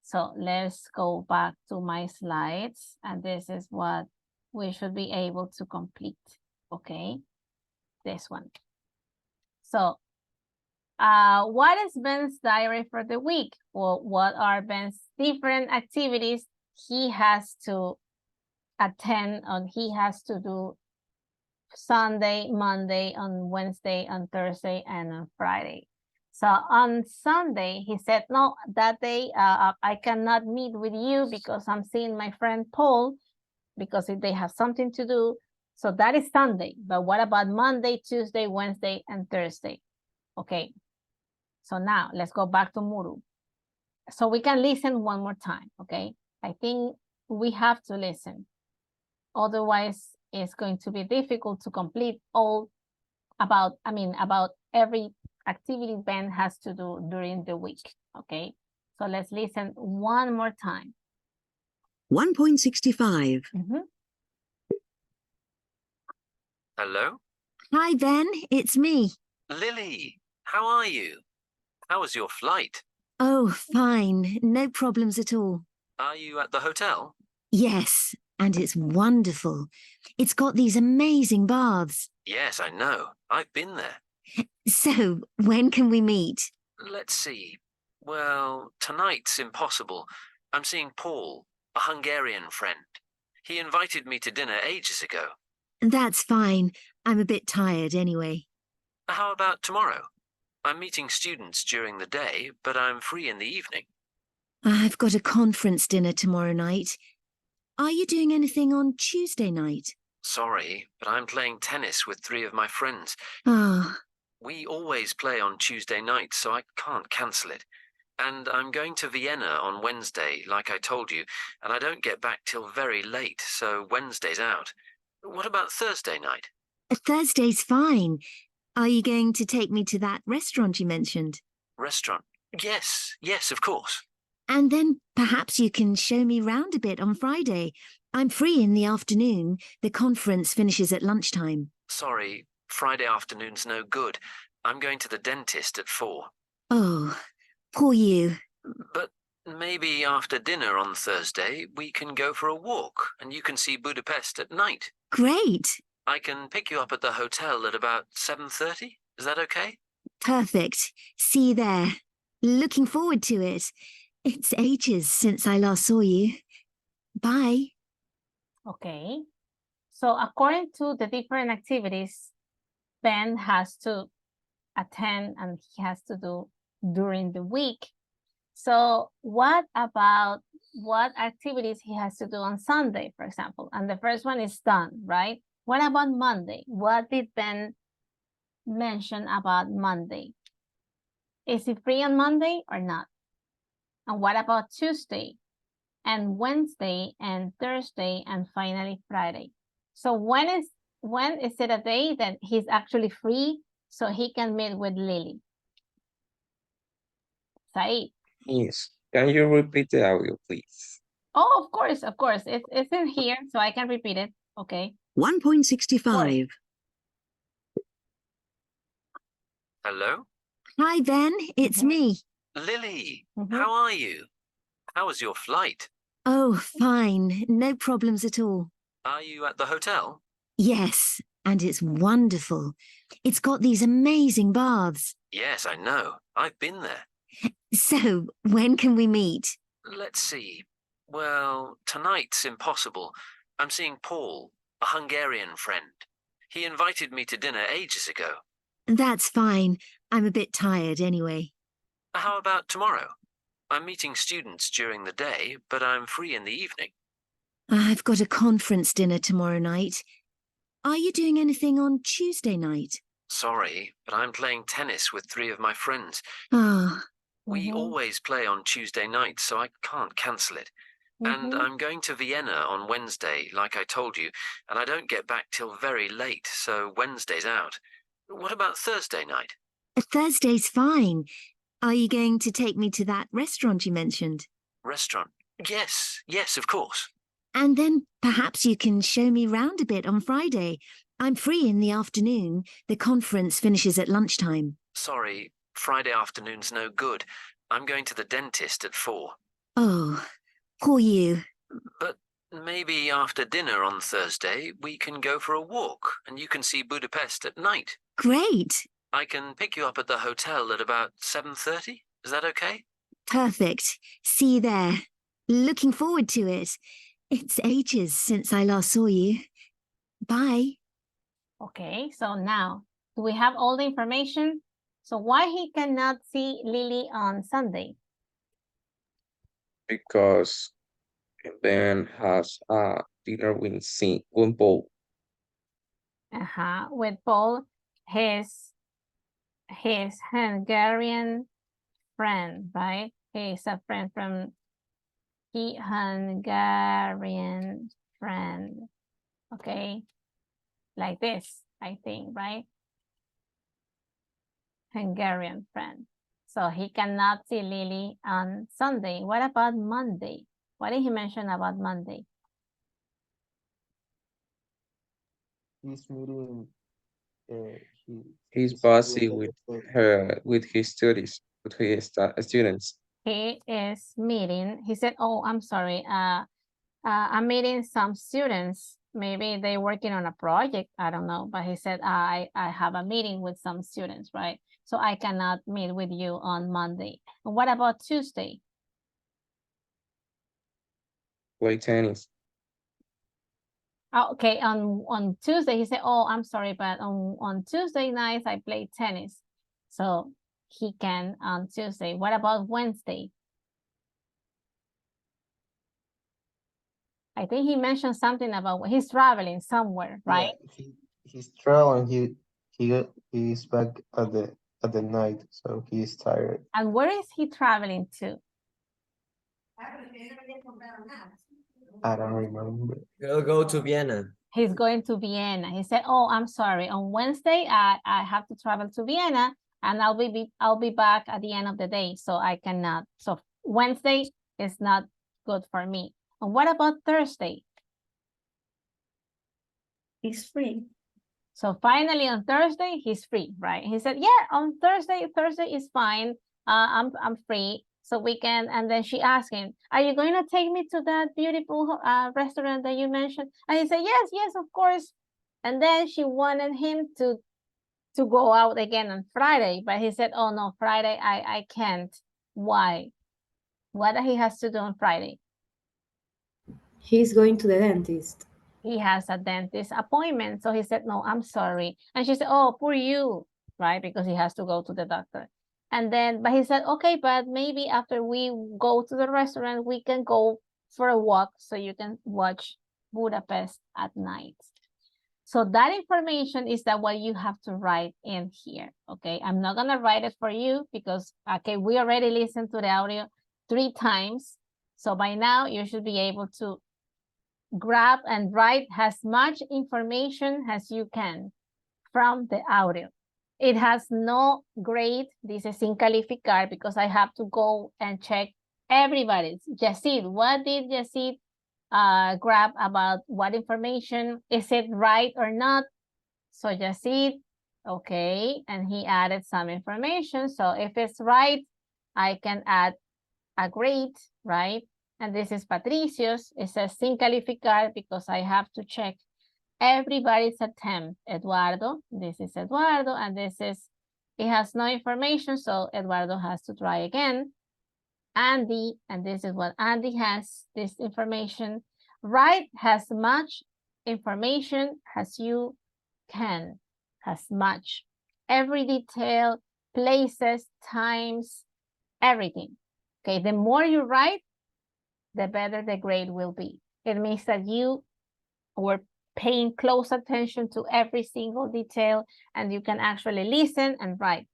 So let's go back to my slides, and this is what we should be able to complete, okay? This one. So what is Ben's diary for the week? Well, what are Ben's different activities he has to attend and he has to do Sunday, Monday, on Wednesday, on Thursday, and on Friday? So on Sunday, he said, no, that day I cannot meet with you because I'm seeing my friend Paul because they have something to do. So that is Sunday. But what about Monday, Tuesday, Wednesday, and Thursday? Okay. So now let's go back to Muru. So we can listen one more time, okay? I think we have to listen. Otherwise, it's going to be difficult to complete all about every activity Ben has to do during the week, okay? So let's listen one more time. 1.65. Hello? Hi, Ben. It's me. Lily, how are you? How was your flight? Oh, fine. No problems at all. Are you at the hotel? Yes, and it's wonderful. It's got these amazing baths. Yes, I know. I've been there. So, when can we meet? Let's see. Well, tonight's impossible. I'm seeing Paul, a Hungarian friend. He invited me to dinner ages ago. That's fine. I'm a bit tired anyway. How about tomorrow? I'm meeting students during the day, but I'm free in the evening. I've got a conference dinner tomorrow night. Are you doing anything on Tuesday night? Sorry, but I'm playing tennis with 3 of my friends. Oh, We always play on Tuesday nights, so I can't cancel it. And I'm going to Vienna on Wednesday, like I told you, and I don't get back till very late, so Wednesday's out. What about Thursday night? Thursday's fine. Are you going to take me to that restaurant you mentioned? Restaurant? Yes, of course. And then perhaps you can show me round a bit on Friday. I'm free in the afternoon. The conference finishes at lunchtime. Sorry, Friday afternoon's no good. I'm going to the dentist at 4. Oh, poor you. But maybe after dinner on Thursday, we can go for a walk, and you can see Budapest at night. Great. I can pick you up at the hotel at about 7:30. Is that okay? Perfect. See you there. Looking forward to it. It's ages since I last saw you. Bye. Okay. So according to the different activities Ben has to attend and he has to do during the week. So what about what activities he has to do on Sunday, for example? And the first one is done, right? What about Monday? What did Ben mention about Monday? Is he free on Monday or not? And what about Tuesday and Wednesday and Thursday and finally Friday? So when is it a day that he's actually free so he can meet with Lily? Said. Yes. Can you repeat the audio, please? Oh, of course. It's in here, so I can repeat it. Okay. 1.65. Hello? Hi, Ben. It's me. Lily, how are you? How was your flight? Oh, fine. No problems at all. Are you at the hotel? Yes, and it's wonderful. It's got these amazing baths. Yes, I know. I've been there. So, when can we meet? Let's see. Well, tonight's impossible. I'm seeing Paul, a Hungarian friend. He invited me to dinner ages ago. That's fine. I'm a bit tired anyway. How about tomorrow? I'm meeting students during the day, but I'm free in the evening. I've got a conference dinner tomorrow night. Are you doing anything on Tuesday night? Sorry, but I'm playing tennis with 3 of my friends. Oh. We always play on Tuesday nights, so I can't cancel it. And I'm going to Vienna on Wednesday, like I told you, and I don't get back till very late, so Wednesday's out. What about Thursday night? Thursday's fine. Are you going to take me to that restaurant you mentioned? Restaurant? Yes, of course. And then perhaps you can show me round a bit on Friday. I'm free in the afternoon. The conference finishes at lunchtime. Sorry, Friday afternoon's no good. I'm going to the dentist at 4. Oh, poor you. But maybe after dinner on Thursday, we can go for a walk, and you can see Budapest at night. Great. I can pick you up at the hotel at about 7:30. Is that okay? Perfect. See you there. Looking forward to it. It's ages since I last saw you. Bye. Okay, so now, do we have all the information? So why he cannot see Lily on Sunday? Because Ben has a dinner with Paul. With Paul, his Hungarian friend, right? He's a friend from the Hungarian friend. Okay, like this, I think, right? Hungarian friend. So he cannot see Lily on Sunday. What about Monday? What did he mention about Monday? He's meeting. He's busy with his studies, with his students. He is meeting. He said, "Oh, I'm sorry. I'm meeting some students. Maybe they're working on a project. I don't know." But he said, I have a meeting with some students, right? So I cannot meet with you on Monday. And what about Tuesday? Play tennis. Okay, on Tuesday, he said, "Oh, I'm sorry, but on Tuesday nights, I play tennis." So he can on Tuesday. What about Wednesday? I think he mentioned something about he's traveling somewhere, right? Yeah, he's traveling. He's back at the night, so he's tired. And where is he traveling to? I don't remember. He'll go to Vienna. He's going to Vienna. He said, "Oh, I'm sorry. On Wednesday, I have to travel to Vienna, and I'll be back at the end of the day, so I cannot." So Wednesday is not good for me. And what about Thursday? He's free. So finally on Thursday, he's free, right? He said, "Yeah, on Thursday is fine. I'm free, so we can." And then she asked him, "Are you going to take me to that beautiful restaurant that you mentioned?" And he said, yes, of course." And then she wanted him to go out again on Friday, but he said, "Oh no, Friday I can't." Why? What he has to do on Friday? He's going to the dentist. He has a dentist appointment. So he said, "No, I'm sorry." And she said, "Oh, poor you," right? Because he has to go to the doctor. And then, but he said, "Okay, but maybe after we go to the restaurant, we can go for a walk so you can watch Budapest at night." So that information is that what you have to write in here, okay? I'm not gonna write it for you because, okay, we already listened to the audio 3 times. So by now you should be able to grab and write as much information as you can from the audio. It has no grade. This is sin calificar because I have to go and check everybody's. Yasid, what did Yasid grab about what information? Is it right or not? So Yasid, okay, and he added some information. So if it's right, I can add a grade, right? And this is Patricios. It says sin calificar because I have to check everybody's attempt. Eduardo, this is Eduardo, and this is, it has no information, so Eduardo has to try again. Andy, and this is what Andy has, this information. Write as much information as you can, as much. Every detail, places, times, everything. Okay, the more you write, the better the grade will be. It means that you were paying close attention to every single detail and you can actually listen and write.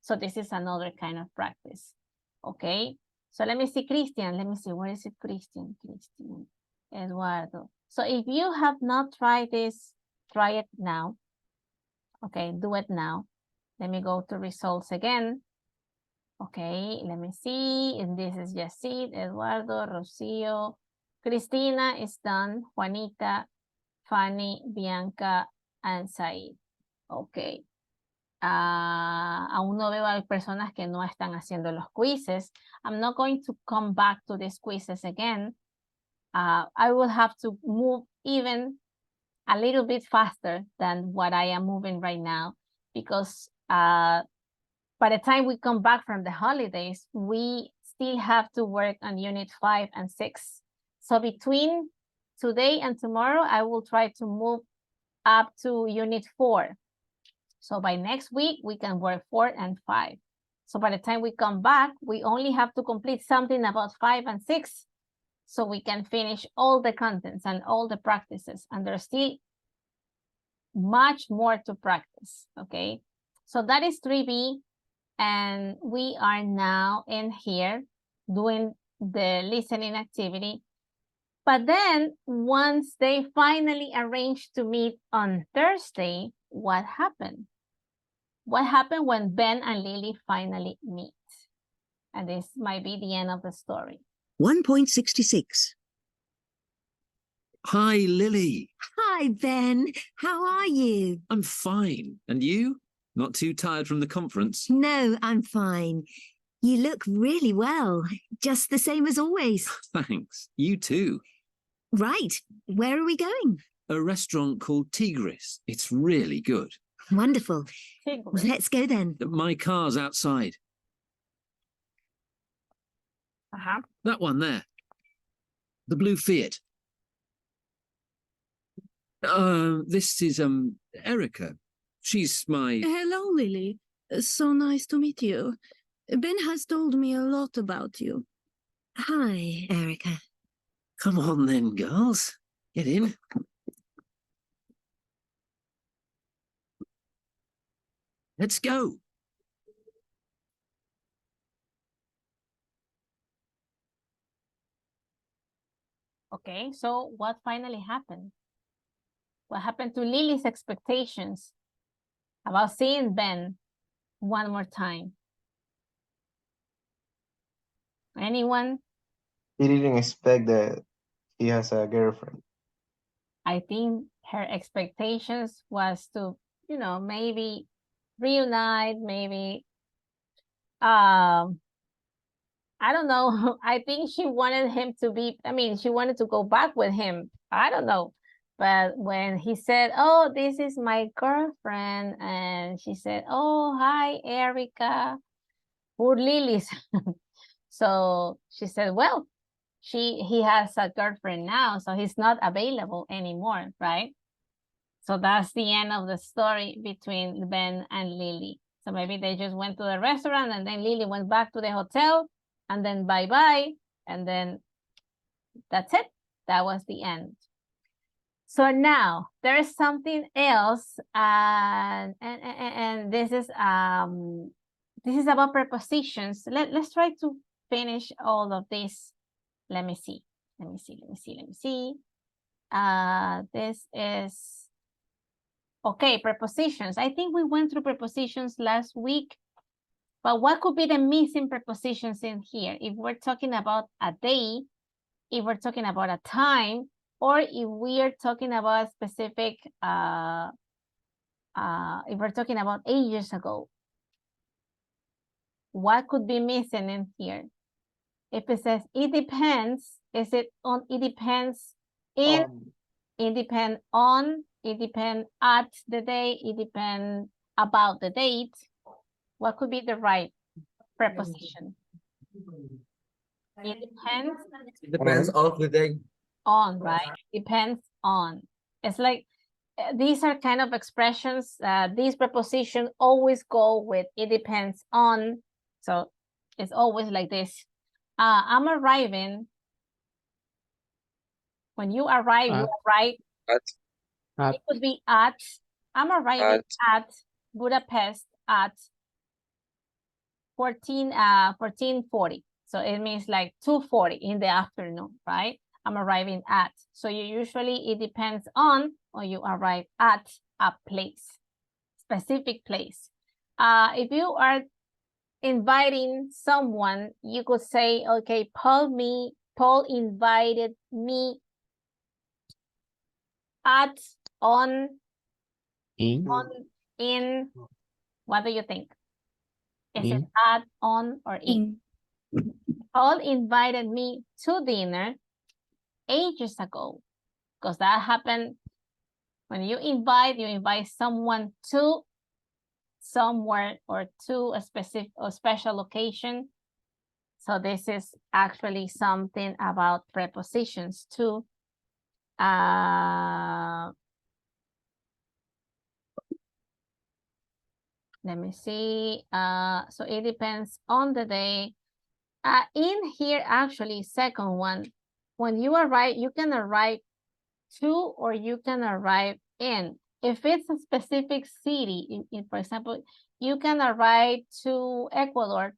So this is another kind of practice. Okay, so let me see Christian. Let me see, where is it, Christian? Eduardo. So if you have not tried this, try it now. Okay, do it now. Let me go to results again. Okay, let me see. And this is Yasid, Eduardo, Rocio. Cristina is done. Juanita, Fanny, Bianca, and Said. Okay. Aún no veo a personas que no están haciendo los quizzes. I'm not going to come back to these quizzes again. I will have to move even a little bit faster than what I am moving right now because by the time we come back from the holidays, we still have to work on unit 5 and 6. So between today and tomorrow, I will try to move up to unit 4. So by next week, we can work 4 and 5. So by the time we come back, we only have to complete something about 5 and 6. So we can finish all the contents and all the practices. And there's still much more to practice, okay? So that is 3B. And we are now in here doing the listening activity. But then once they finally arranged to meet on Thursday, what happened? What happened when Ben and Lily finally meet? And this might be the end of the story. 1.66. Hi, Lily. Hi, Ben. How are you? I'm fine. And you? Not too tired from the conference? No, I'm fine. You look really well, just the same as always. Thanks. You too. Right. Where are we going? A restaurant called Tigris. It's really good. Wonderful. Tigris. Let's go then. My car's outside. Uh-huh. That one there. The blue Fiat. This is, Erica. She's my... Hello, Lily. So nice to meet you. Ben has told me a lot about you. Hi, Erica. Come on then, girls. Get in. Let's go. Okay, so what finally happened? What happened to Lily's expectations about seeing Ben one more time? Anyone? He didn't expect that he has a girlfriend. I think her expectations was to, you know, maybe reunite, maybe, I don't know. I think she wanted him to be, I mean, she wanted to go back with him. I don't know. But when he said, oh, this is my girlfriend, and she said, oh, hi, Erica, poor Lily's. So she said, well, he has a girlfriend now, so he's not available anymore, right? So that's the end of the story between Ben and Lily. So maybe they just went to the restaurant and then Lily went back to the hotel and then bye-bye. And then that's it. That was the end. So now there is something else. And this is about prepositions. Let's try to finish all of this. Let me see. This is, okay, prepositions. I think we went through prepositions last week, but what could be the missing prepositions in here? If we're talking about a day, if we're talking about a time, or if we are talking about a specific, if we're talking about ages ago, what could be missing in here? If it says it depends, is it on, it depends in, it depends on, it depends at the day, it depends about the date. What could be the right preposition? It depends. It depends on the day. On, right? Depends on. It's like, these are kind of expressions, these prepositions always go with it depends on. So it's always like this. I'm arriving. When you arrive, you arrive. At. It could be at. I'm arriving at Budapest at 14:40. So it means like 2:40 in the afternoon, right? I'm arriving at. So you usually, it depends on, or you arrive at a place, specific place. If you are inviting someone, you could say, okay, Paul invited me at, on, in, what do you think? Is it at, on, or in? Paul invited me to dinner ages ago, because that happened when you invite someone to somewhere or to a specific or special location. So this is actually something about prepositions too. Let me see. So it depends on the day. In here, actually, second one, when you arrive, you can arrive to or you can arrive in. If it's a specific city, for example, you can arrive to Ecuador,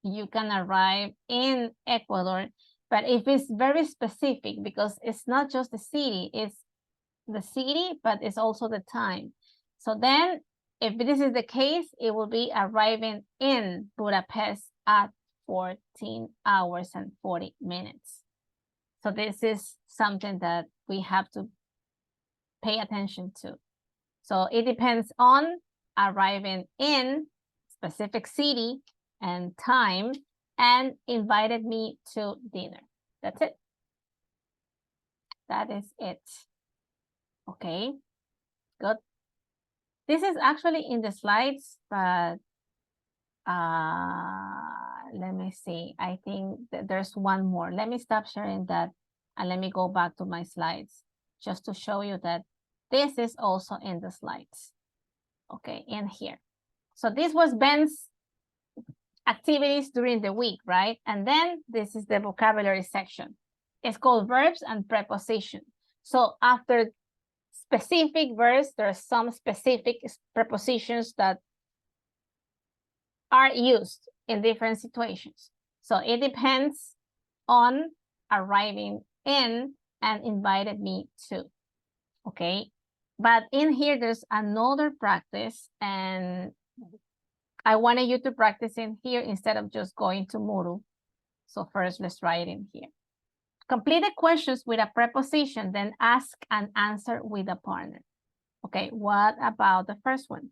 you can arrive in Ecuador. But if it's very specific, because it's not just the city, it's the city, but it's also the time. So then, if this is the case, it will be arriving in Budapest at 14 hours and 40 minutes. So this is something that we have to pay attention to. So it depends on arriving in specific city and time and invited me to dinner. That's it. That is it. Okay, good. This is actually in the slides, but let me see. I think that there's one more. Let me stop sharing that and let me go back to my slides just to show you that this is also in the slides. Okay, in here. So this was Ben's activities during the week, right? And then this is the vocabulary section. It's called verbs and prepositions. So after specific verbs, there are some specific prepositions that are used in different situations. So it depends on arriving in and invited me to. Okay, but in here there's another practice, and I wanted you to practice in here instead of just going to Moodle. So first, let's try it in here. Complete the questions with a preposition, then ask and answer with a partner. Okay, what about the first one?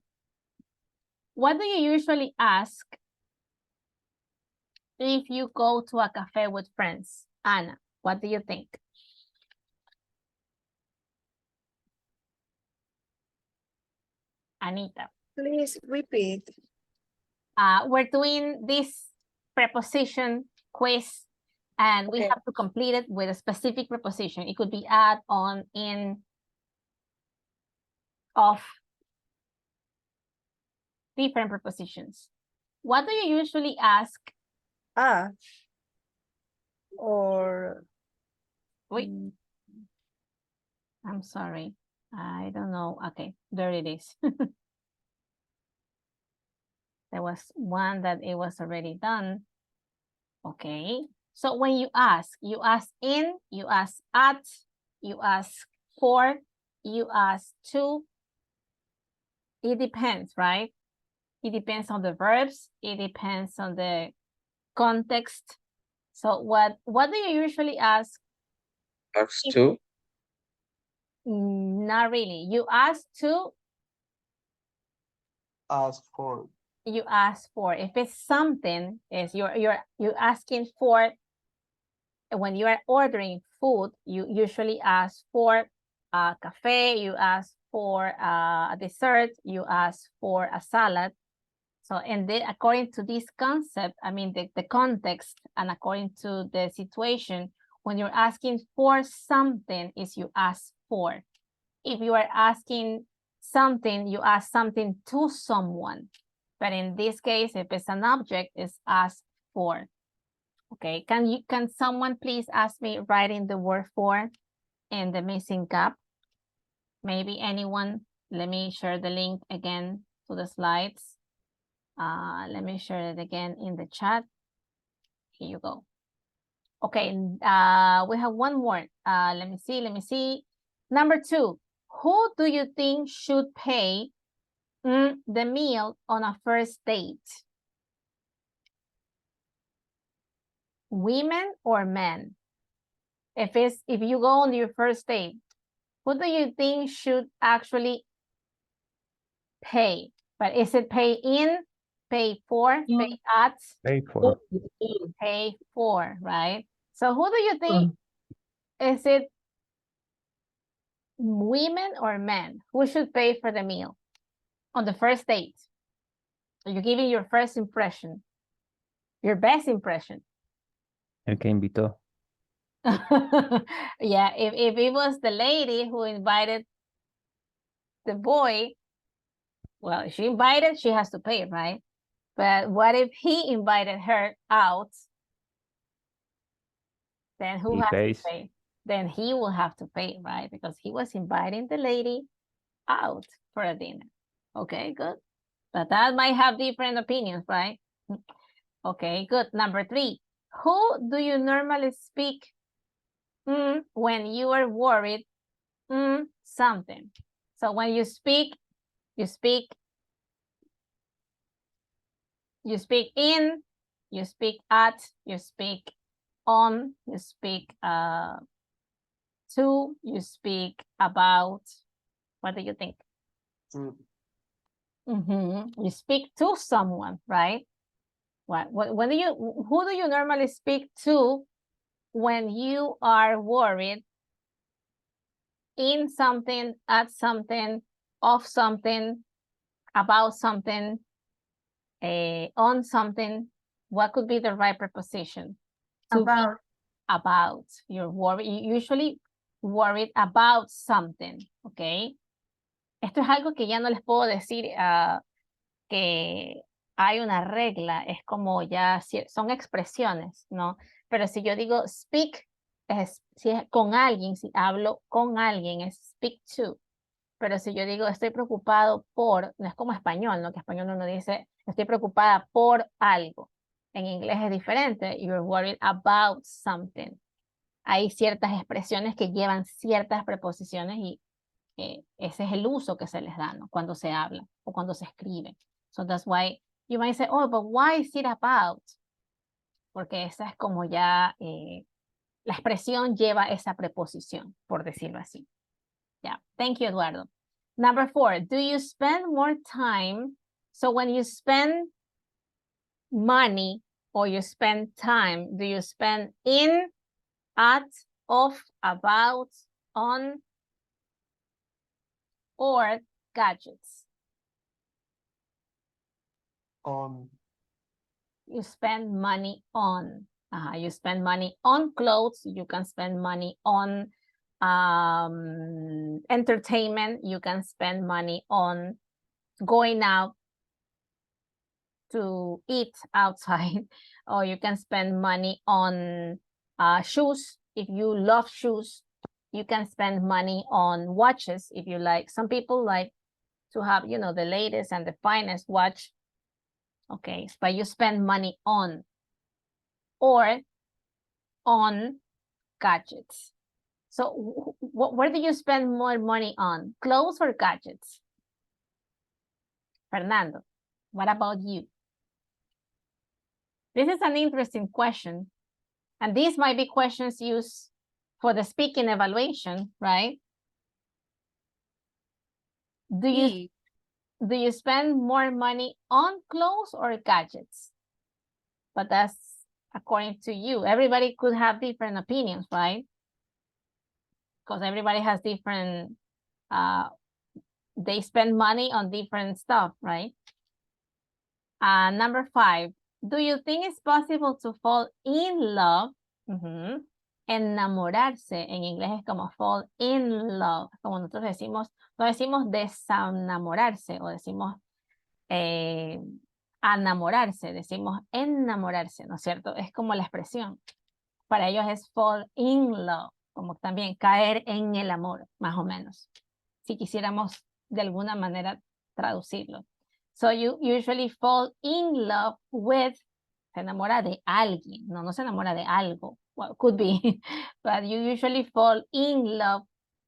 What do you usually ask if you go to a cafe with friends? Anna, what do you think? Anita. Please repeat. We're doing this preposition quiz, and we have to complete it with a specific preposition. It could be at, on, in, off, different prepositions. What do you usually ask? Or wait, I'm sorry. I don't know. Okay, there it is. There was one that it was already done. Okay. So when you ask in, you ask at, you ask for, you ask to. It depends, right? It depends on the verbs. It depends on the context. So what do you usually ask? Ask to? Not really. You ask to. Ask for. You ask for. If it's something, is you're asking for. When you are ordering food, you usually ask for a cafe, you ask for a dessert, you ask for a salad. So, and then according to this concept, I mean, the context, and according to the situation, when you're asking for something, is you ask for. If you are asking something, you ask something to someone. But in this case, if it's an object, it's asked for. Okay, can someone please ask me writing the word for in the missing gap? Maybe anyone? Let me share the link again to the slides. Let me share it again in the chat. Here you go. Okay, we have one more. Let me see. Number 2, who do you think should pay the meal on a first date? Women or men? If you go on your first date, who do you think should actually pay? But is it pay in, pay for, pay at? Pay for. Pay for, right? So who do you think? Is it women or men? Who should pay for the meal on the first date? So you're giving your first impression, your best impression. El que invitó. Yeah, if it was the lady who invited the boy, Well, if she invited, she has to pay, right? But what if he invited her out? Then who He has pays. to pay? Then he will have to pay, right? Because he was inviting the lady out for a dinner. Okay, good. But that might have different opinions, right? Okay, good. Number 3. Who do you normally speak when you are worried something? So when you speak in, you speak at, you speak on, you speak to, you speak about. What do you think? You speak to someone, right? Who do you normally speak to when you are worried in something, at something, of something, about something, on something? What could be the right preposition? About. You're worried, usually worried about something, okay? Esto es algo que ya no les puedo decir que hay una regla, es como ya, son expresiones, ¿no? Pero si yo digo speak, si es con alguien, si hablo con alguien, es speak to. Pero si yo digo estoy preocupado por, no es como español, ¿no? Que español uno dice estoy preocupada por algo. En inglés es diferente, you're worried about something. Hay ciertas expresiones que llevan ciertas preposiciones y ese es el uso que se les da, ¿no? Cuando se habla o cuando se escribe. So that's why you might say, oh, but why is it about? Porque esa es como ya, la expresión lleva esa preposición, por decirlo así. Yeah, thank you, Eduardo. Number 4, do you spend more time? So when you spend money or you spend time, do you spend in, at, of, about, on, or gadgets? On. You spend money on. You spend money on clothes. You can spend money on entertainment. You can spend money on going out to eat outside, or you can spend money on shoes. If you love shoes, you can spend money on watches if you like. Some people like to have, you know, the latest and the finest watch. Okay, but you spend money on, or on gadgets. So where do you spend more money on? Clothes or gadgets? Fernando, what about you? This is an interesting question. And these might be questions used for the speaking evaluation, right? Do you spend more money on clothes or gadgets? But that's according to you. Everybody could have different opinions, right? Because everybody has different, they spend money on different stuff, right? Number 5, do you think it's possible to fall in love? Enamorarse en inglés es como fall in love, como nosotros decimos, no decimos desenamorarse o decimos enamorarse, decimos enamorarse, ¿no es cierto? Es como la expresión. Para ellos es fall in love, como también caer en el amor, más o menos. Si quisiéramos de alguna manera traducirlo. So you usually fall in love with, se enamora de alguien, no se enamora de algo. Well, could be, but you usually fall in love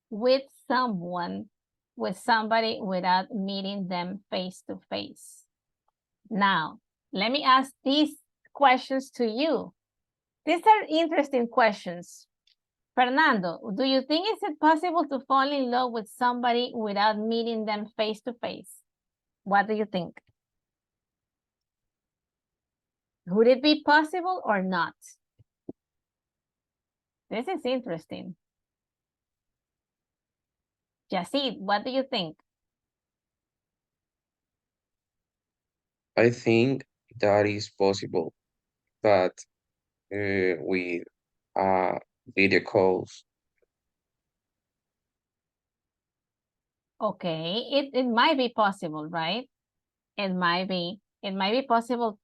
with someone, with somebody without meeting them face to face. Now, let me ask these questions to you. These are interesting questions. Fernando, do you think is it possible to fall in love with somebody without meeting them face to face? What do you think? Would it be possible or not? This is interesting. Yasid, what do you think? I think that is possible, but with video calls. Okay, it might be possible, right? It might be possible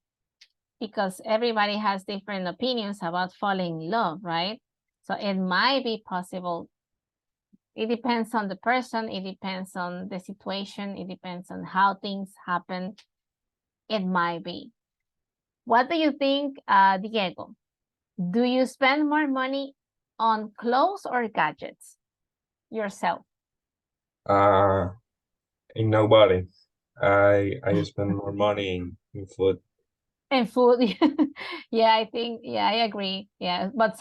because everybody has different opinions about falling in love, right? So it might be possible. It depends on the person, it depends on the situation, it depends on how things happen. It might be. What do you think, Diego? Do you spend more money on clothes or gadgets yourself? In nobody. I spend more money in food. And food, yeah, I agree. Yeah, but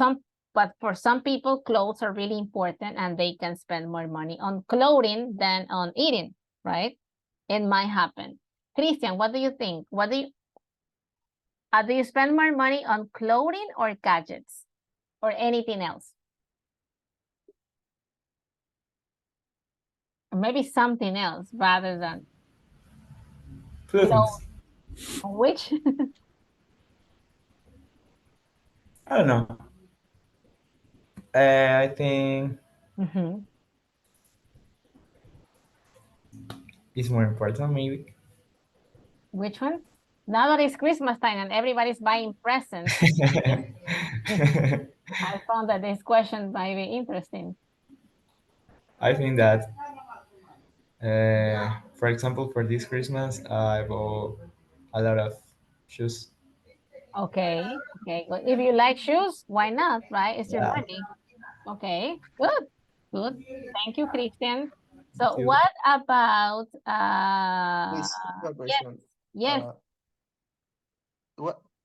for some people, clothes are really important and they can spend more money on clothing than on eating, right? It might happen. Christian, what do you think? Do you spend more money on clothing or gadgets or anything else? Or maybe something else rather than clothes. Which? I don't know. I think it's more important, maybe. Which one? Now that it's Christmas time and everybody's buying presents. I found that this question might be interesting. I think that, for example, for this Christmas, I bought a lot of shoes. Okay, good. If you like shoes, why not, right? It's your Yeah. money. Okay, good. Thank you, Christian. So you. what about Please, one yes, question. yes.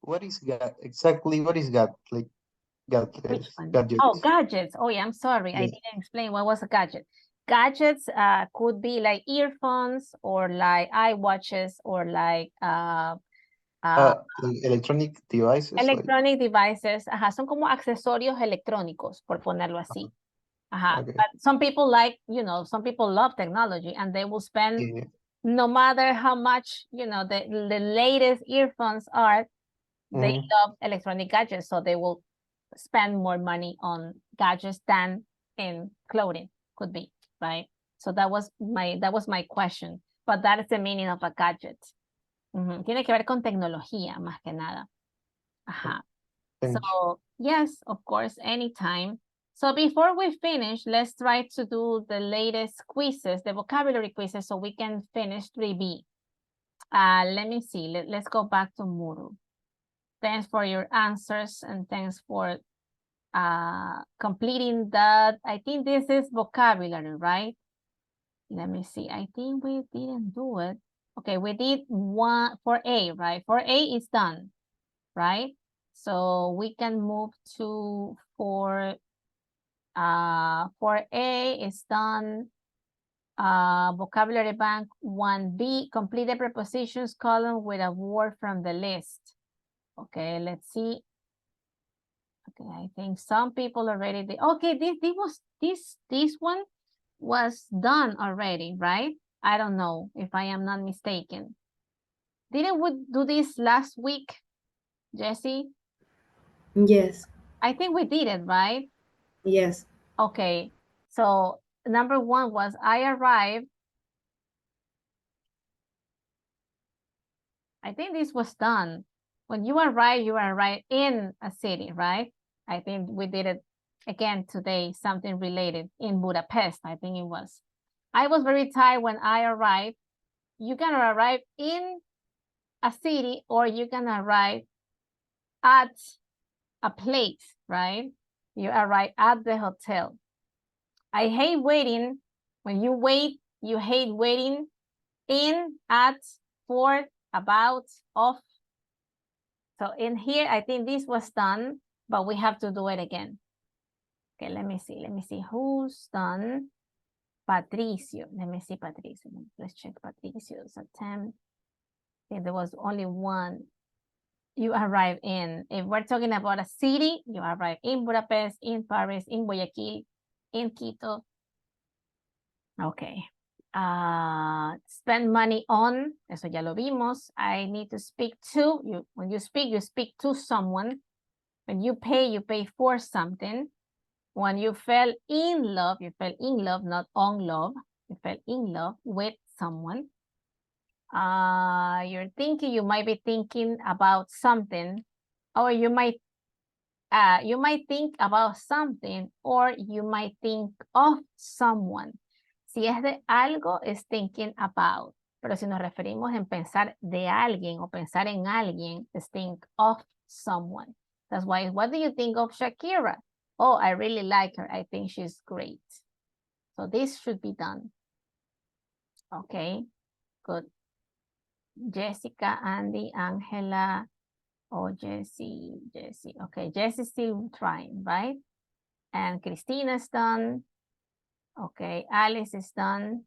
What is exactly? What is like Which one? gadgets? Oh, gadgets. Oh, yeah, I'm sorry. I Yes. didn't explain what was a gadget. Gadgets could be like earphones or like iWatches or like Like electronic devices. electronic devices. Ajá, son como accesorios electrónicos, por ponerlo así. Ajá. Okay. But some people like, some people love technology and they will spend no matter how much, the latest earphones are, they love electronic gadgets, so they will spend more money on gadgets than in clothing, could be, right? So that was my question, but that is the meaning of a gadget. Tiene que ver con tecnología, más que nada. Ajá. So yes, of course, anytime. So before we finish, let's try to do the latest quizzes, the vocabulary quizzes, so we can finish 3B. Let me see. Let's go back to Muru. Thanks for your answers and thanks for completing that. I think this is vocabulary, right? Let me see. I think we didn't do it. Okay, we did one for A, right? For A is done, right? So we can move to for A is done. Vocabulary bank 1B, complete the prepositions column with a word from the list. Okay, let's see. Okay, I think some people already did. Okay, this one was done already, right? I don't know if I am not mistaken. Didn't we do this last week, Jessie? Yes. I think we did it, right? Yes. Okay, so number 1 was I arrived. I think this was done. When you arrive in a city, right? I think we did it again today, something related in Budapest, I think it was. I was very tired when I arrived. You can arrive in a city or you can arrive at a place, right? You arrive at the hotel. I hate waiting. When you wait, you hate waiting in, at, for, about, of. So in here, I think this was done, but we have to do it again. Okay, let me see who's done. Patricio, let me see Patricio. Let's check Patricio's attempt. Okay, there was only one. You arrive in, if we're talking about a city, you arrive in Budapest, in Paris, in Guayaquil, in Quito. Okay. Spend money on, eso ya lo vimos. I need to speak to, when you speak to someone. When you pay for something. When you fell in love, not on love. You fell in love with someone. You might be thinking about something, or you might think about something, or you might think of someone. Si es de algo, es thinking about. Pero si nos referimos en pensar de alguien o pensar en alguien, es think of someone. That's why, what do you think of Shakira? Oh, I really like her. I think she's great. So this should be done. Okay, good. Jessica, Andy, Angela, oh, Jessie. Okay, Jessie's still trying, right? And Christina's done. Okay, Alice is done.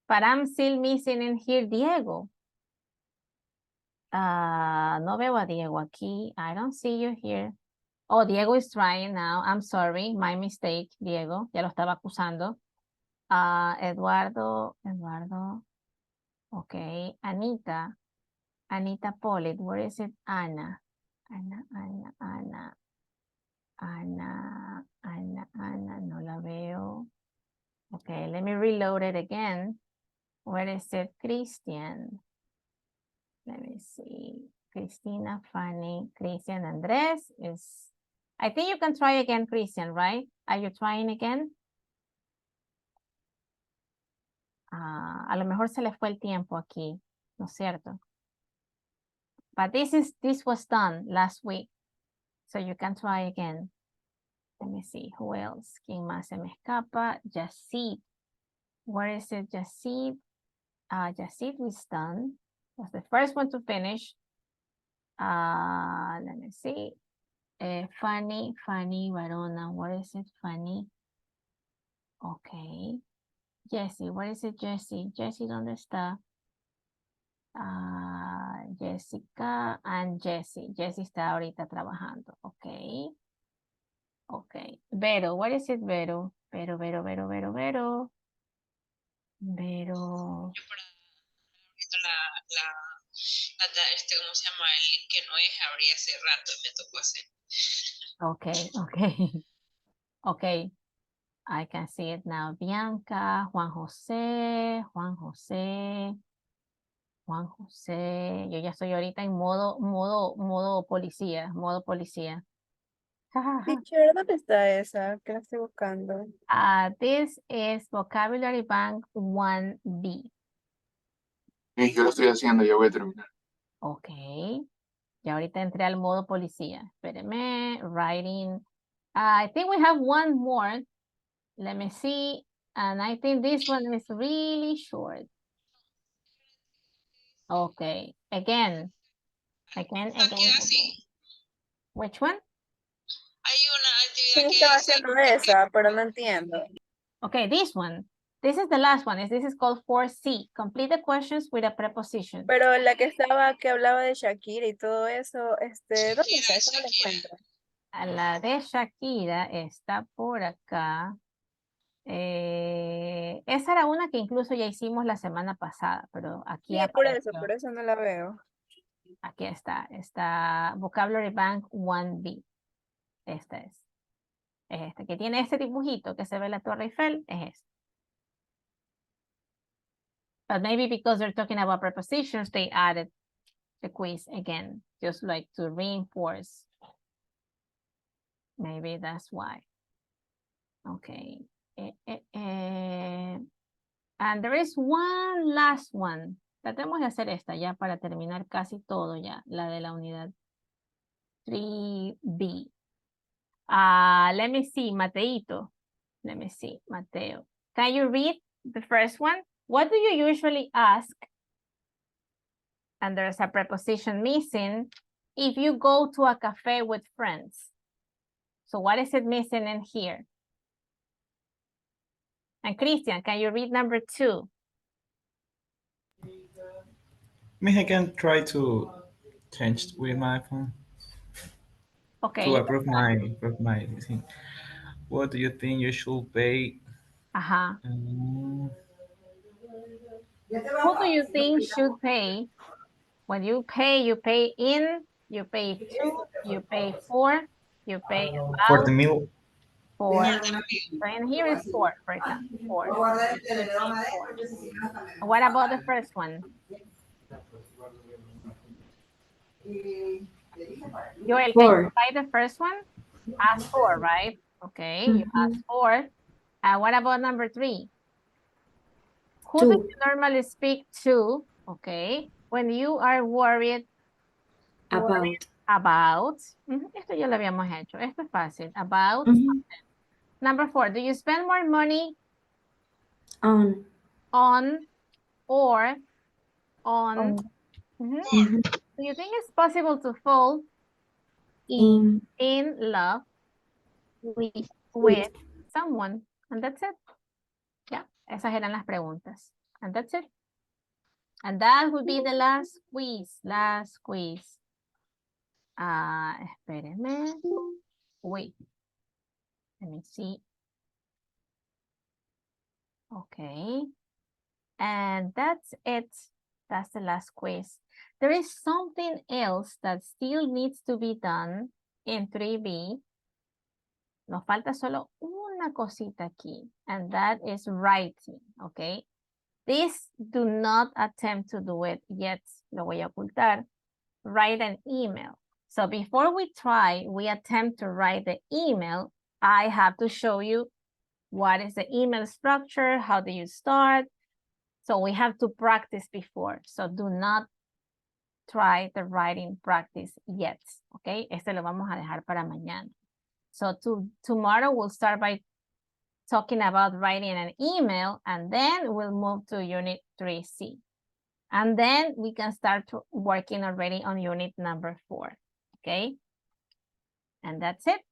But I'm still missing in here Diego. No veo a Diego aquí. I don't see you here. Oh, Diego is trying now. I'm sorry, my mistake, Diego. Ya lo estaba acusando. Eduardo. Okay, Anita Pollitt. Where is it? Anna, no la veo. Okay, let me reload it again. Where is it? Christian. Let me see. Christina, Fanny, Christian, Andres is... I think you can try again, Christian, right? Are you trying again? A lo mejor se le fue el tiempo aquí, ¿no es cierto? But this was done last week, so you can try again. Let me see, who else? ¿Quién más se me escapa? Yasid. Where is it, Yasid? Yasid was done. Was the first one to finish. Let me see. Fanny Varona. Where is it, Fanny? Okay. Jessie, where is it, Jessie? Jessie, ¿dónde está? Jessica and Jessie. Jessie está ahorita trabajando. Okay. Okay. Vero, where is it, Vero? Vero. ¿Cómo se llama? El link que no es, abrí hace rato, me tocó hacer. Okay. Okay. I can see it now. Bianca, Juan José. Yo ya estoy ahorita en modo policía. Teacher, ¿dónde está esa? Que la estoy buscando. This is Vocabulary Bank 1B. Yo lo estoy haciendo, ya voy a terminar. Ok. Ya ahorita entré al modo policía. Espéreme. Writing. I think we have one more. Let me see. And I think this one is really short. Okay. Again. Which one? Sí, estaba haciendo esa, pero no entiendo. Okay, this one. This is the last one. This is called 4C. Complete the questions with a preposition. Pero la que hablaba de Shakira y todo eso, ¿dónde está? Esa no la encuentro. La de Shakira está por acá. Esa era una que incluso ya hicimos la semana pasada, pero aquí Sí, apareció. por eso no la veo. Aquí está Vocabulary Bank 1B. Esta es. Es esta, que tiene este dibujito que se ve la Torre Eiffel, es esta. But maybe because they're talking about prepositions, they added the quiz again, just like to reinforce. Maybe that's why. Okay. And there is one last one. Tratemos de hacer esta ya para terminar casi todo ya, la de la unidad 3B. Let me see, Mateito. Let me see, Mateo. Can you read the first one? What do you usually ask? And there's a preposition missing if you go to a cafe with friends. So what is it missing in here? And Christian, can you read number 2? Miss, I can try to change with my phone. Okay. To approve my thing. What do you think you should pay? Who do you think should pay? When you pay in, you pay to, you pay for, you pay about. For the meal. 4. So in here is 4, for example. 4. What about the first one? Joel, can you try the first one? Ask 4, right? Okay, you ask 4. What about number 3? Who do you normally speak to? Okay, when you are worried about. Esto ya lo habíamos hecho. Esto es fácil. About something. Number 4, do you spend more money on or on? Do you think it's possible to fall in love with someone? And that's it. Yeah, esas eran las preguntas. And that's it. And that would be the last quiz. Last quiz. Espérenme. Wait. Let me see. Okay. And that's it. That's the last quiz. There is something else that still needs to be done in 3B. Nos falta solo una cosita aquí, and that is writing, okay? This, do not attempt to do it yet. Lo voy a ocultar. Write an email. So before we try, we attempt to write the email, I have to show you what is the email structure, how do you start. So we have to practice before. So do not try the writing practice yet, okay? Este lo vamos a dejar para mañana. So tomorrow we'll start by talking about writing an email, and then we'll move to unit 3C. And then we can start working already on unit number 4, okay? And that's it.